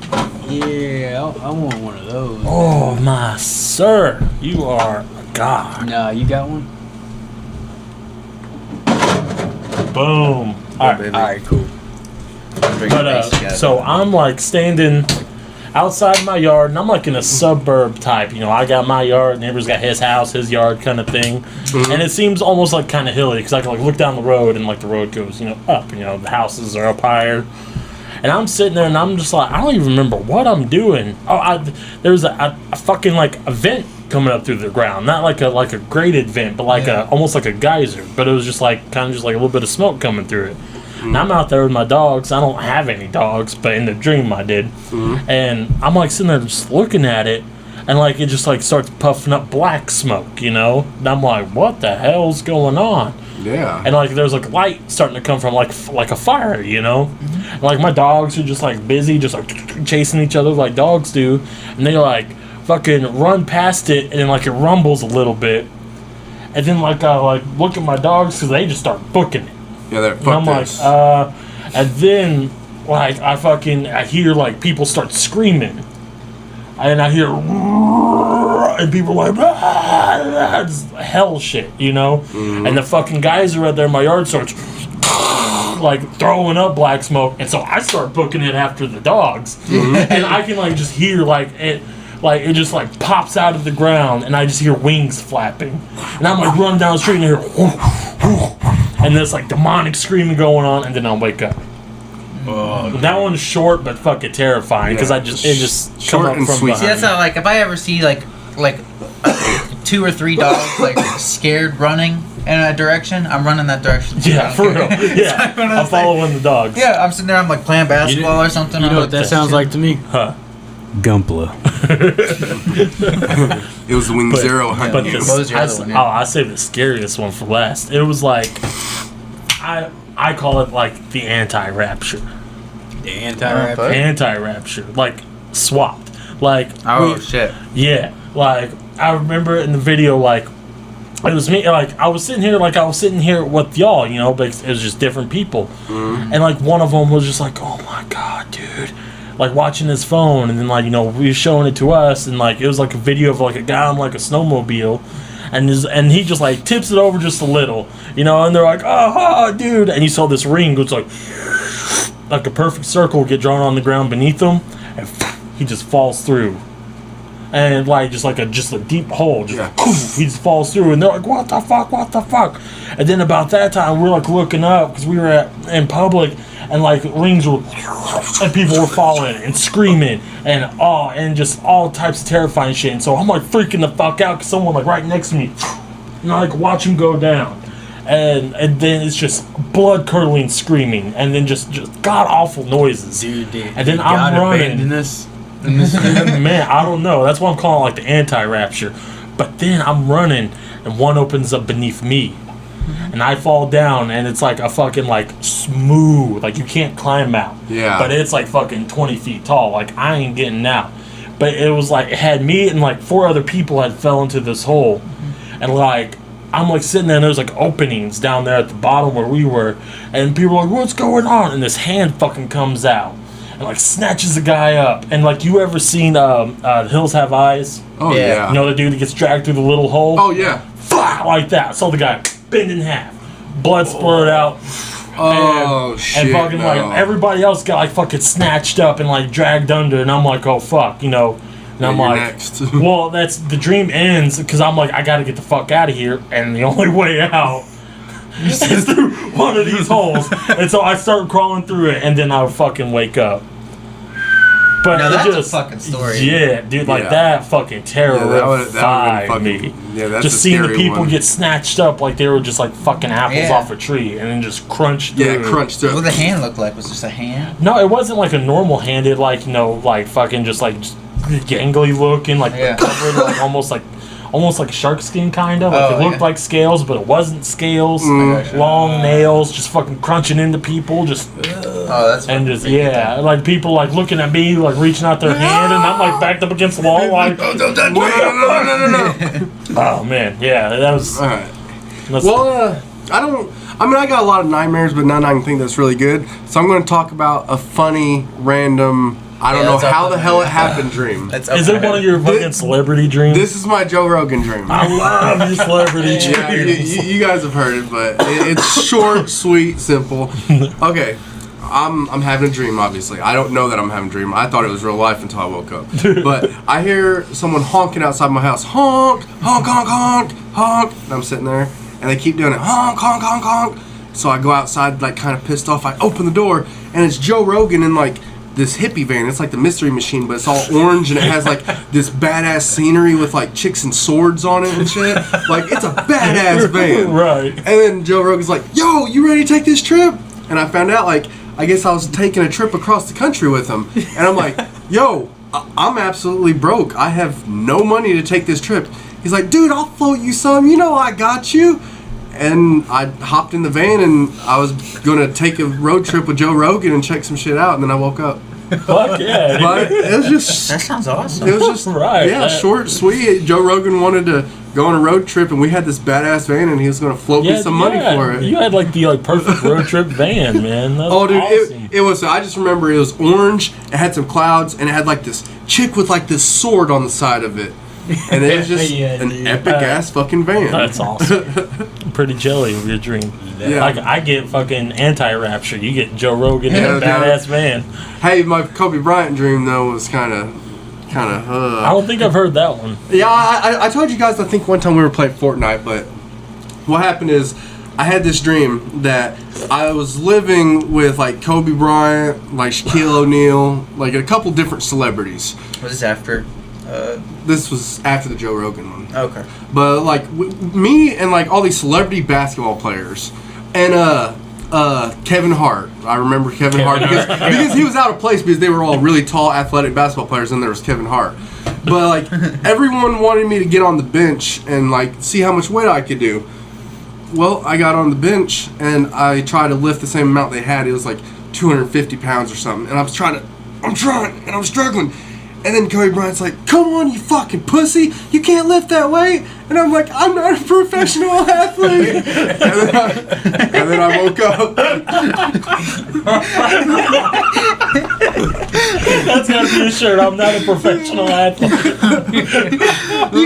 Yeah, I want one of those. Oh, my sir. You are a god. Nah, you got one? Boom. Alright. Alright, cool. But so I'm like standing outside my yard, and I'm like in a suburb type. I got my yard, neighbor's got his house, his yard kind of thing, and it seems almost like kind of hilly because I can like look down the road and like the road goes up. The houses are up higher, and I'm sitting there and I'm just like, I don't even remember what I'm doing. There was a fucking like a vent coming up through the ground, not like a graded vent, but like almost like a geyser, but it was just like kind of just like a little bit of smoke coming through it. And I'm out there with my dogs. I don't have any dogs, but in the dream I did. And I'm like sitting there just looking at it, and like it just like starts puffing up black smoke, And I'm like, what the hell's going on? Yeah. And like there's like light starting to come from like a fire, And, like my dogs are just like busy, just like chasing each other like dogs do, and they like fucking run past it, and like it rumbles a little bit, and then like I like look at my dogs because they just start booking it. Yeah, they're And I'm like, and then like I hear like people start screaming, and I hear, and people are like, it's hell shit, you know. And the fucking guys are out there in my yard starts like throwing up black smoke, and so I start booking it after the dogs, and I can like just hear like it just like pops out of the ground, and I just hear wings flapping, and I'm like running down the street and I hear, and there's like demonic screaming going on, and then I'll wake up. That one's short but fucking terrifying because it just short come up and from sweet. behind. See, that's how, like, if I ever see, like 2 or 3 dogs, like, scared running in a direction, I'm running that direction too. Yeah, for real. Yeah, I'm following the dogs. Yeah, I'm sitting there, I'm like playing basketball or something. You I'm know like, what that sounds like to me? Huh. Gumpla. It was the Wing Zero But hunting you. What was your other one, yeah? I saved the scariest one for last. It was like, I call it like the anti-rapture. The anti-rap. What? Anti-rapture. Like, swapped. Like, Oh, shit. yeah. Like, I remember in the video, like, it was me, like, I was sitting here with y'all, you know, but it was just different people. And, like, one of them was just like, oh my God, dude. Like, watching his phone, and then, like, you know, we were showing it to us, and, like, it was, like, a video of, like, a guy on, like, a snowmobile, and he just, like, tips it over just a little, you know, and they're like, oh, dude, and you saw this ring goes, like a perfect circle get drawn on the ground beneath him, and he just falls through. And like just a deep hole, he just falls through, and they're like, what the fuck? And then about that time, we're like looking up because we were in public, and like rings were, and people were falling and screaming, and just all types of terrifying shit. And so I'm like freaking the fuck out because someone like right next to me, and I like watch him go down, and then it's just blood curdling screaming, and then just god awful noises, Dude, and then I'm running. Man, I don't know. That's why I'm calling it like the anti-rapture. But then I'm running, and one opens up beneath me, and I fall down, and it's like a fucking like smooth, like you can't climb out. Yeah. But it's like fucking 20 feet tall. Like I ain't getting out. But it was like it had me and like 4 other people had fell into this hole, and like I'm like sitting there, and there's like openings down there at the bottom where we were, and people are like, what's going on? And this hand fucking comes out and like snatches the guy up. And like, you ever seen Hills Have Eyes? Oh yeah. You know the dude that gets dragged through the little hole? Oh yeah. Like that. Saw the guy bend in half, blood splurted out. Oh shit. And fucking no. like everybody else got like fucking snatched up and like dragged under, and I'm like, oh fuck, you know. And I'm you're like, next. well, that's the dream ends because I'm like, I gotta get the fuck out of here, and the only way out is through one of these holes. And so I start crawling through it, and then I fucking wake up. But Now it that's just, a fucking story. Yeah, dude, like Yeah. that fucking terrified that would've been me. fucking- yeah, that's just a seeing the scary people one. get snatched up like they were just like fucking apples Yeah. off a tree, and then just crunched through. Yeah, crunched What up. did the hand look like? Was it just a hand? No, it wasn't like a normal handed, like, you know, like fucking just gangly looking, like Yeah. covered, like almost like shark skin kind of. Like Oh, it looked yeah. like scales, but it wasn't scales. gotcha. Long nails, just fucking crunching into people, just Oh, that's and just like people like looking at me, like reaching out their hand, and I'm like backed up against the wall, like, No. oh man, yeah, that was. All right. That's, Well, I got a lot of nightmares, but none I can think that's really good. So I'm going to talk about a funny, random, I don't know that's how up the to hell me. it happened dream. That's is it one of your fucking celebrity dreams? This is my Joe Rogan dream. I love your celebrity dreams. Yeah, you guys have heard it, but it's short, sweet, simple. Okay, I'm having a dream, obviously. I don't know that I'm having a dream. I thought it was real life until I woke up. But I hear someone honking outside my house. Honk, honk, honk, honk, honk. And I'm sitting there, and they keep doing it. Honk, honk, honk, honk. So I go outside, like, kind of pissed off. I open the door, and it's Joe Rogan in, like, this hippie van. It's like the Mystery Machine, but it's all orange, and it has like this badass scenery with like chicks and swords on it and shit. Like, it's a badass van. Right. And then Joe Rogan's like, yo, you ready to take this trip? And I found out, like, I guess I was taking a trip across the country with him. And I'm like, yo, I'm absolutely broke. I have no money to take this trip. He's like, dude, I'll float you some. You know I got you. And I hopped in the van, and I was going to take a road trip with Joe Rogan and check some shit out, and then I woke up. Fuck yeah. But it was just. That sounds awesome. It was just Right, yeah, that- short, sweet. Joe Rogan wanted to go on a road trip, and we had this badass van, and he was going to float me some money for it. You had like the perfect road trip van, man. That's Oh, dude, awesome. it was. I just remember it was orange. It had some clouds, and it had like this chick with like this sword on the side of it, and it was just Yeah, an dude. epic ass fucking van. That's awesome. I'm pretty jelly of your dream. Yeah. Like I get fucking anti-rapture. You get Joe Rogan in Yeah, a badass van. Hey, my Kobe Bryant dream though was kind of. I don't think I've heard that one. Yeah, I told you guys, I think one time we were playing Fortnite, but what happened is I had this dream that I was living with like Kobe Bryant, like Shaquille O'Neal, like a couple different celebrities. Was this after? This was after the Joe Rogan one. Okay. But like me and like all these celebrity basketball players and Kevin Hart. I remember Kevin Hart because he was out of place because they were all really tall athletic basketball players and there was Kevin Hart. But like everyone wanted me to get on the bench and like see how much weight I could do. Well, I got on the bench and I tried to lift the same amount they had. It was like 250 pounds or something. And I'm trying and I'm struggling. And then Kobe Bryant's like, "Come on, you fucking pussy! You can't lift that weight!" And I'm like, "I'm not a professional athlete." and then I woke up. That's gotta be a shirt. I'm not a professional athlete. You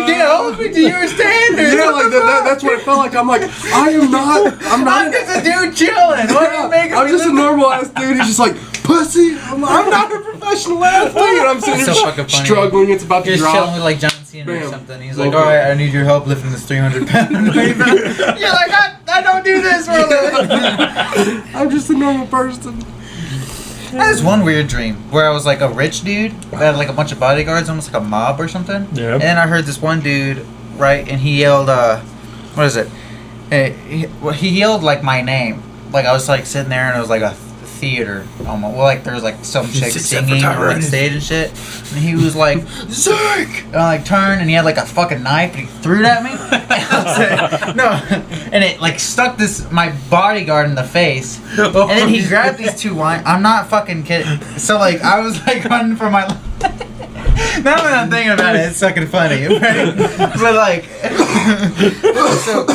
can't hold me to your standards. Yeah, like that's what it felt like. I'm like, I'm not I'm just a dude chilling. What are you making I'm me just a look normal ass dude. He's just like, pussy. I'm not a professional athlete. And I'm sitting So here fucking funny. struggling. It's about to You're just chilling drop. with like John Cena or Bam. something. He's Woke like, up. "All right, I need your help lifting this 300 pound." You're like, I don't do this for a living. I'm just a normal person. I had this one weird dream where I was like a rich dude that had like a bunch of bodyguards, almost like a mob or something. Yeah. And then I heard this one dude, right, and he yelled, what is it? He yelled like my name. Like I was like sitting there and it was like a theater almost. Well, like there was like some chick singing on like stage and shit. And he was like, "Zerk!" And I like turned and he had like a fucking knife and he threw it at me. And I was like, no. And it like stuck my bodyguard in the face. And then he grabbed these two wine. I'm not fucking kidding. So like I was like running for my life. Now that I'm thinking about it, it's fucking funny, right? But like, so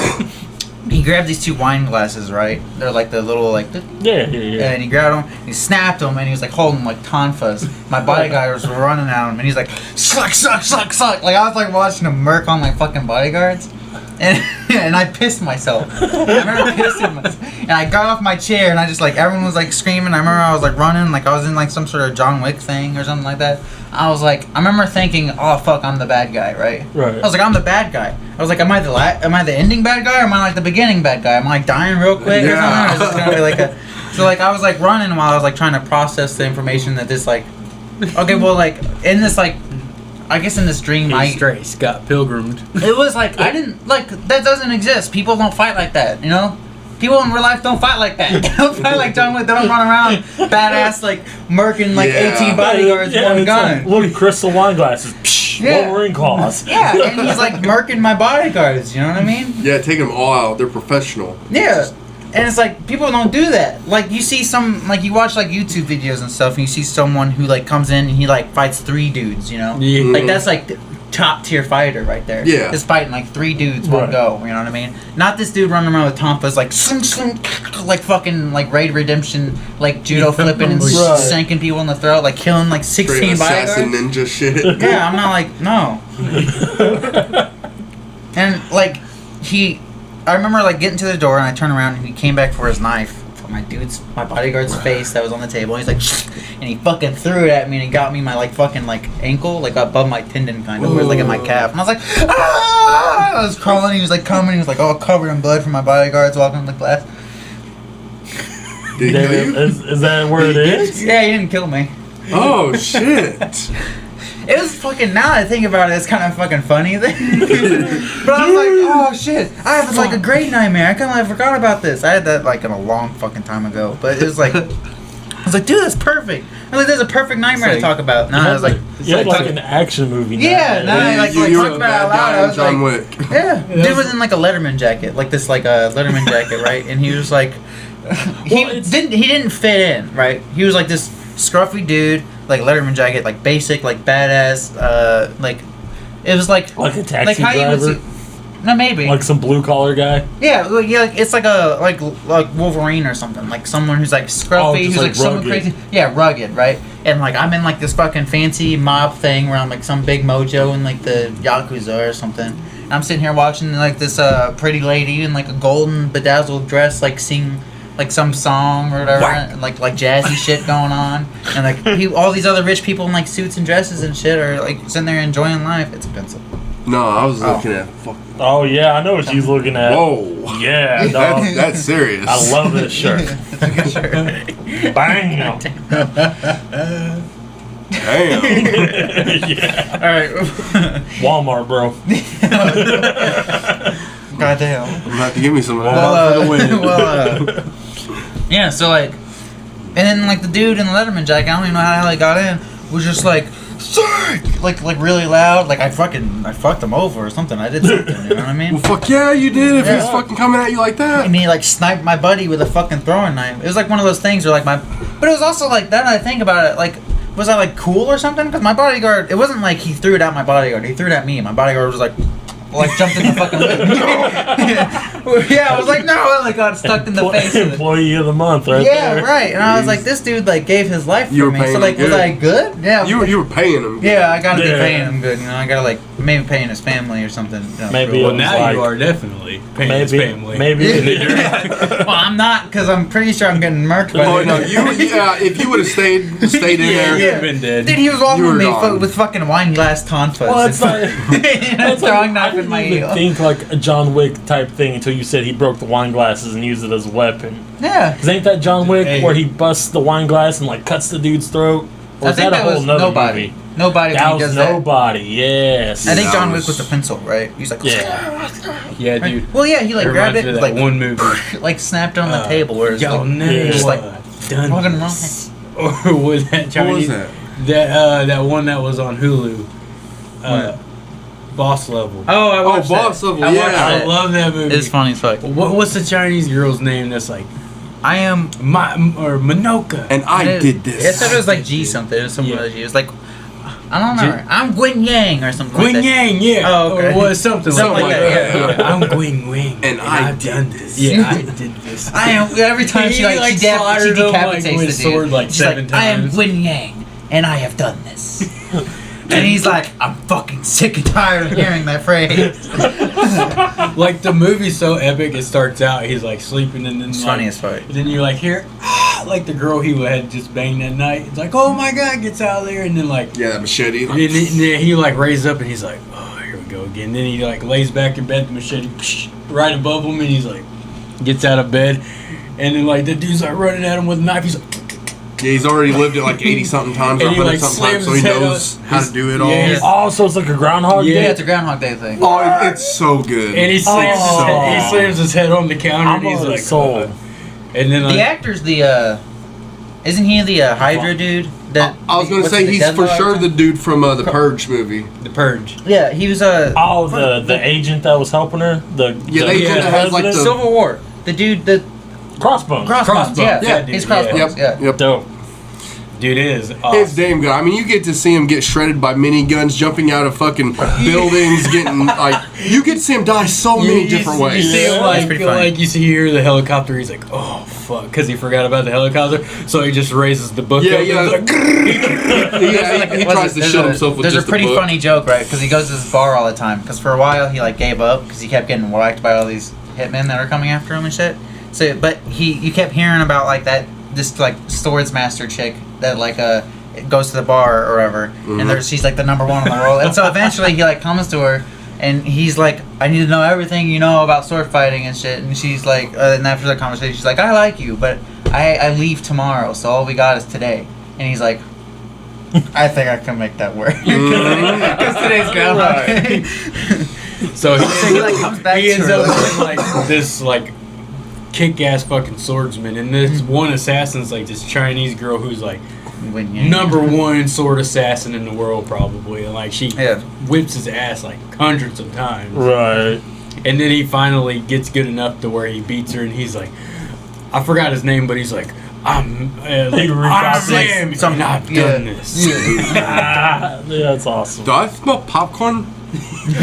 he grabbed these two wine glasses, right? They're like the little like. Yeah. And he grabbed them, he snapped them, and he was like holding them like tonfas. My bodyguards were running at him, and he's like, "Suck, suck, suck, suck!" Like I was like watching him murk on my fucking bodyguards, and I pissed myself. I remember pissing myself, and I got off my chair, and I just like everyone was like screaming. I remember I was like running, like I was in like some sort of John Wick thing or something like that. I was like, I remember thinking, "Oh fuck, I'm the bad guy," right? Right. I was like, I'm the bad guy. I was like, am I the ending bad guy, or am I like the beginning bad guy? Am I like dying real quick or something? Or is this gonna be like a... So like I was like running while I was like trying to process the information that this like... Okay, well like in this like... I guess in this dream He's straight Scott Pilgrimed. it was like, I didn't... Like, that doesn't exist. People don't fight like that, you know? People in real life don't fight like that. They don't fight like John Wick. They don't run around badass like murking like Yeah. 18 bodyguards with one it's gun. like, look, crystal wine glasses. Psh, Yeah. Wolverine claws. Yeah, and he's like murking my bodyguards, you know what I mean? Yeah, taking them all out. They're professional. Yeah. And it's like, people don't do that. Like, you see some, like, you watch, like, YouTube videos and stuff, and you see someone who, like, comes in and he, like, fights 3 dudes, you know? Yeah. Like, that's, like, the top-tier fighter right there. Yeah. Just fighting, like, 3 dudes one Right. go, you know what I mean? Not this dude running around with Tompas, like, sling, sling, like, fucking, like, Raid Redemption, like, judo flipping and Right. sinking people in the throat, like, killing, like, Straight 16 assassin bodyguards. ninja shit. Yeah, I'm not like, no. And, like, I remember, like, getting to the door, and I turned around, and he came back for his knife for my bodyguard's face that was on the table. He's like, and he fucking threw it at me, and he got me my, like, fucking, like, ankle, like, above my tendon, kind of, where it's, like, in my calf. And I was like, ah! I was crawling, he was, like, coming, he was, like, all covered in blood from my bodyguards walking on the glass. Did he kill you? Is that where it is? Yeah, he didn't kill me. Oh shit! It was fucking, now that I think about it, it's kind of fucking funny. But I was like, oh shit, I have like a great nightmare. I kind of forgot about this. I had that like in a long fucking time ago. But it was like, I was like, dude, that's perfect. I was like, that's a perfect nightmare to talk about. Now I was like, You had like an action movie. Yeah, now. now I like You were talked a about it out bad loud. guy I in was John like, Wick. yeah, dude was in like a Letterman jacket, like this like a Letterman jacket, right? And he was like, he didn't fit in, right? He was like this scruffy dude like Letterman jacket, like basic, like badass, like it was like Like a taxi how you would driver? see, no, maybe Like some blue collar guy? yeah, like it's like a like Wolverine or something, like someone who's like scruffy, just who's like like someone rugged. crazy, yeah, rugged, right? And like I'm in like this fucking fancy mob thing where I'm like some big mojo in like the Yakuza or something. And I'm sitting here watching like this pretty lady in like a golden bedazzled dress, like sing like some song or whatever, and like jazzy shit going on, and like all these other rich people in like suits and dresses and shit are like sitting there enjoying life. It's expensive. No, I was looking at. Fuck. Oh, yeah, I know what she's looking at. Whoa. Yeah, dog. That's serious. I love this shirt. Bang! Damn. Yeah. All right. Walmart, bro. Goddamn. I'm gonna have to give me some of that. Yeah. So like, and then like the dude in the Letterman jacket, I don't even know how he got in, was just like, "Sick!" like really loud, like I fucked him over or something. I did something, you know what I mean? Well, fuck yeah, you did. If Yeah. he's fucking coming at you like that. And he like sniped my buddy with a fucking throwing knife. It was like one of those things where like but it was also like that. I think about it, like, was I like cool or something? Because my bodyguard, it wasn't like he threw it at my bodyguard. He threw it at me. My bodyguard was like jumped in the fucking yeah, I was like, no, I like got stuck in the face of it. Employee of the month, right Yeah, there. right. And I was like, this dude like gave his life You for were me. paying So like, him was good. I good? Yeah. You were paying him. Yeah, I gotta be Yeah. paying him good. You know, I gotta like maybe paying his family or something. You know, Maybe Well, it was now like, you are definitely paying his family. Maybe. well, I'm not, because I'm pretty sure I'm getting murked by Oh the- no, if you would have stayed in there. You'd Yeah. have been dead. Dude, he was walking You with were me gone. with fucking wine glass tonfas. Well, it's like, throwing knife I in my didn't even heel. think like a John Wick type thing until you said he broke the wine glasses and used it as a weapon. Yeah. Cause ain't that John Wick Hey. where he busts the wine glass and like cuts the dude's throat? Or I is think that a that whole was nother nobody. movie? Nobody when That he was does nobody. Yes. that. I think That John was- Wick with the pencil, right? He's like, Yeah. Yeah, dude. well, yeah, he like It grabbed reminds it, me of like that one movie. like snapped it on the table, where it's Y'all like, never yeah. just like done fucking this. Or was that What Chinese? was that? That one that was on Hulu. Boss Level. Oh, I watched Boss that. Level, I watched yeah. I it. love that movie. It's funny as fuck. What's the Chinese girl's name that's like I am. Manoka? And I did this. I said it was like G something. It was something Yeah. with G. It was like, I don't know. I'm Gwyn Yang or something. Gwyn like that. Yang, yeah. Oh, okay. Or was something Something like like that. that, Yeah. I'm Gwyn Wing. And I've done this. Yeah, I did this. I am. Every time she He, like, she slaughtered him, decapitates like, with the his sword dude. like She's 7 like, I am times. Gwyn Yang, and I have done this. And he's like, I'm fucking sick and tired of hearing that phrase. Like the movie's so epic. It starts out he's like sleeping and then It's like, funny as fuck. then you like hear like the girl he had just banged that night. It's like, oh my god, gets out of there and then like Yeah, that machete. and then he like raises up and he's like, oh, here we go again. Then he like lays back in bed, the machete right above him, and he's like gets out of bed, and then like the dude's like running at him with a knife. He's like. Yeah, he's already lived it like 80-something times or And he, like, 100-something times, so slams he his head knows up. how to do it all. Yeah, Oh, so it's like a Groundhog Yeah. Yeah, Day? it's a Groundhog Day thing. Oh, it's so good. And he slams, Oh. he slams his head on the counter, I'm and he's on like, soul. and then like, The actor's isn't he the Hydra dude? That I was gonna what's say it, the he's Dead for Law or sure the something? dude from the Purge movie. the Purge. Yeah, he was Oh, the agent that was helping her? Yeah, the agent that has, like, the- Civil War. The dude that Crossbones. Crossbones. Yeah, Yeah, dude, he's Crossbones. Yep, Yeah. yep. Dope. Dude, it is It's awesome. damn good. I mean, you get to see him get shredded by miniguns, jumping out of fucking buildings, getting like you get to see him die so many different You ways. see him Yeah. like, It's pretty funny. like you see here the helicopter. He's like, oh fuck, because he forgot about the helicopter. So he just raises the book Yeah, up. yeah. And he's like, He tries to shoot himself with There's just a pretty book. funny joke, right? Because he goes to this bar all the time. Because for a while he like gave up because he kept getting whacked by all these hitmen that are coming after him and shit. So, but you kept hearing about like this like swords master chick that like goes to the bar or whatever, and she's like the number one in the world. And so eventually he like comes to her. And he's like, I need to know everything you know about sword fighting and shit. And she's like, and after the conversation, she's like, I like you, but I leave tomorrow, so all we got is today. And he's like, I think I can make that work. Because today's Groundhog Day. so he like comes back he to ends her. up with like this like kick-ass fucking swordsman, and this one assassin's like this Chinese girl who's like number one sword assassin in the world probably, and like she whips his ass like hundreds of times. Right. And then he finally gets good enough to where he beats her, and he's like, I forgot his name, but he's like, He recounts like Sam, I've done this. yeah, that's awesome. Do I smell popcorn? He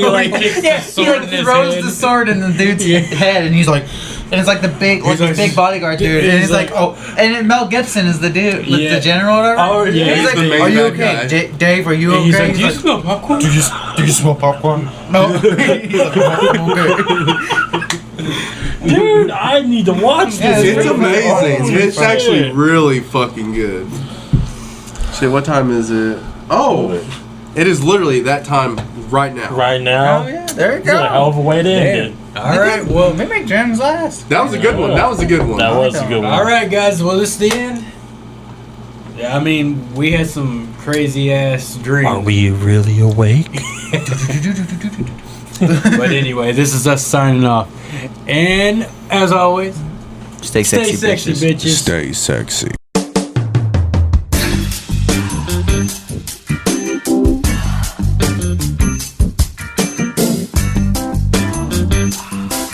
like kicks the Yeah, he sword in like his throws hand. the sword in the dude's head, and he's like, and it's like the big, like He's like- this big bodyguard dude, and he's like, oh, and then Mel Gibson is the dude, Yeah. the general or whatever. Oh, yeah, he's he's like, the main are you bad okay, guy. Dave? Are you And he's okay? like, do you smell popcorn? do you smell popcorn? No. He's like, I'm okay. Dude, I need to watch Yeah, this. It's amazing. Holy It's actually shit. really fucking good. Shit, what time is it? Oh, it is literally that time right now. Right now. Oh yeah, there you It's a hell go. of a way to end it. All right, well, we make gems last. That was a good one. That was a good one. That was a good one. all right, guys. Well, this is the end. Yeah, I mean, we had some crazy ass dreams. Are we really awake? But anyway, this is us signing off. And as always, Stay stay sexy, sexy, bitches. bitches. Stay sexy.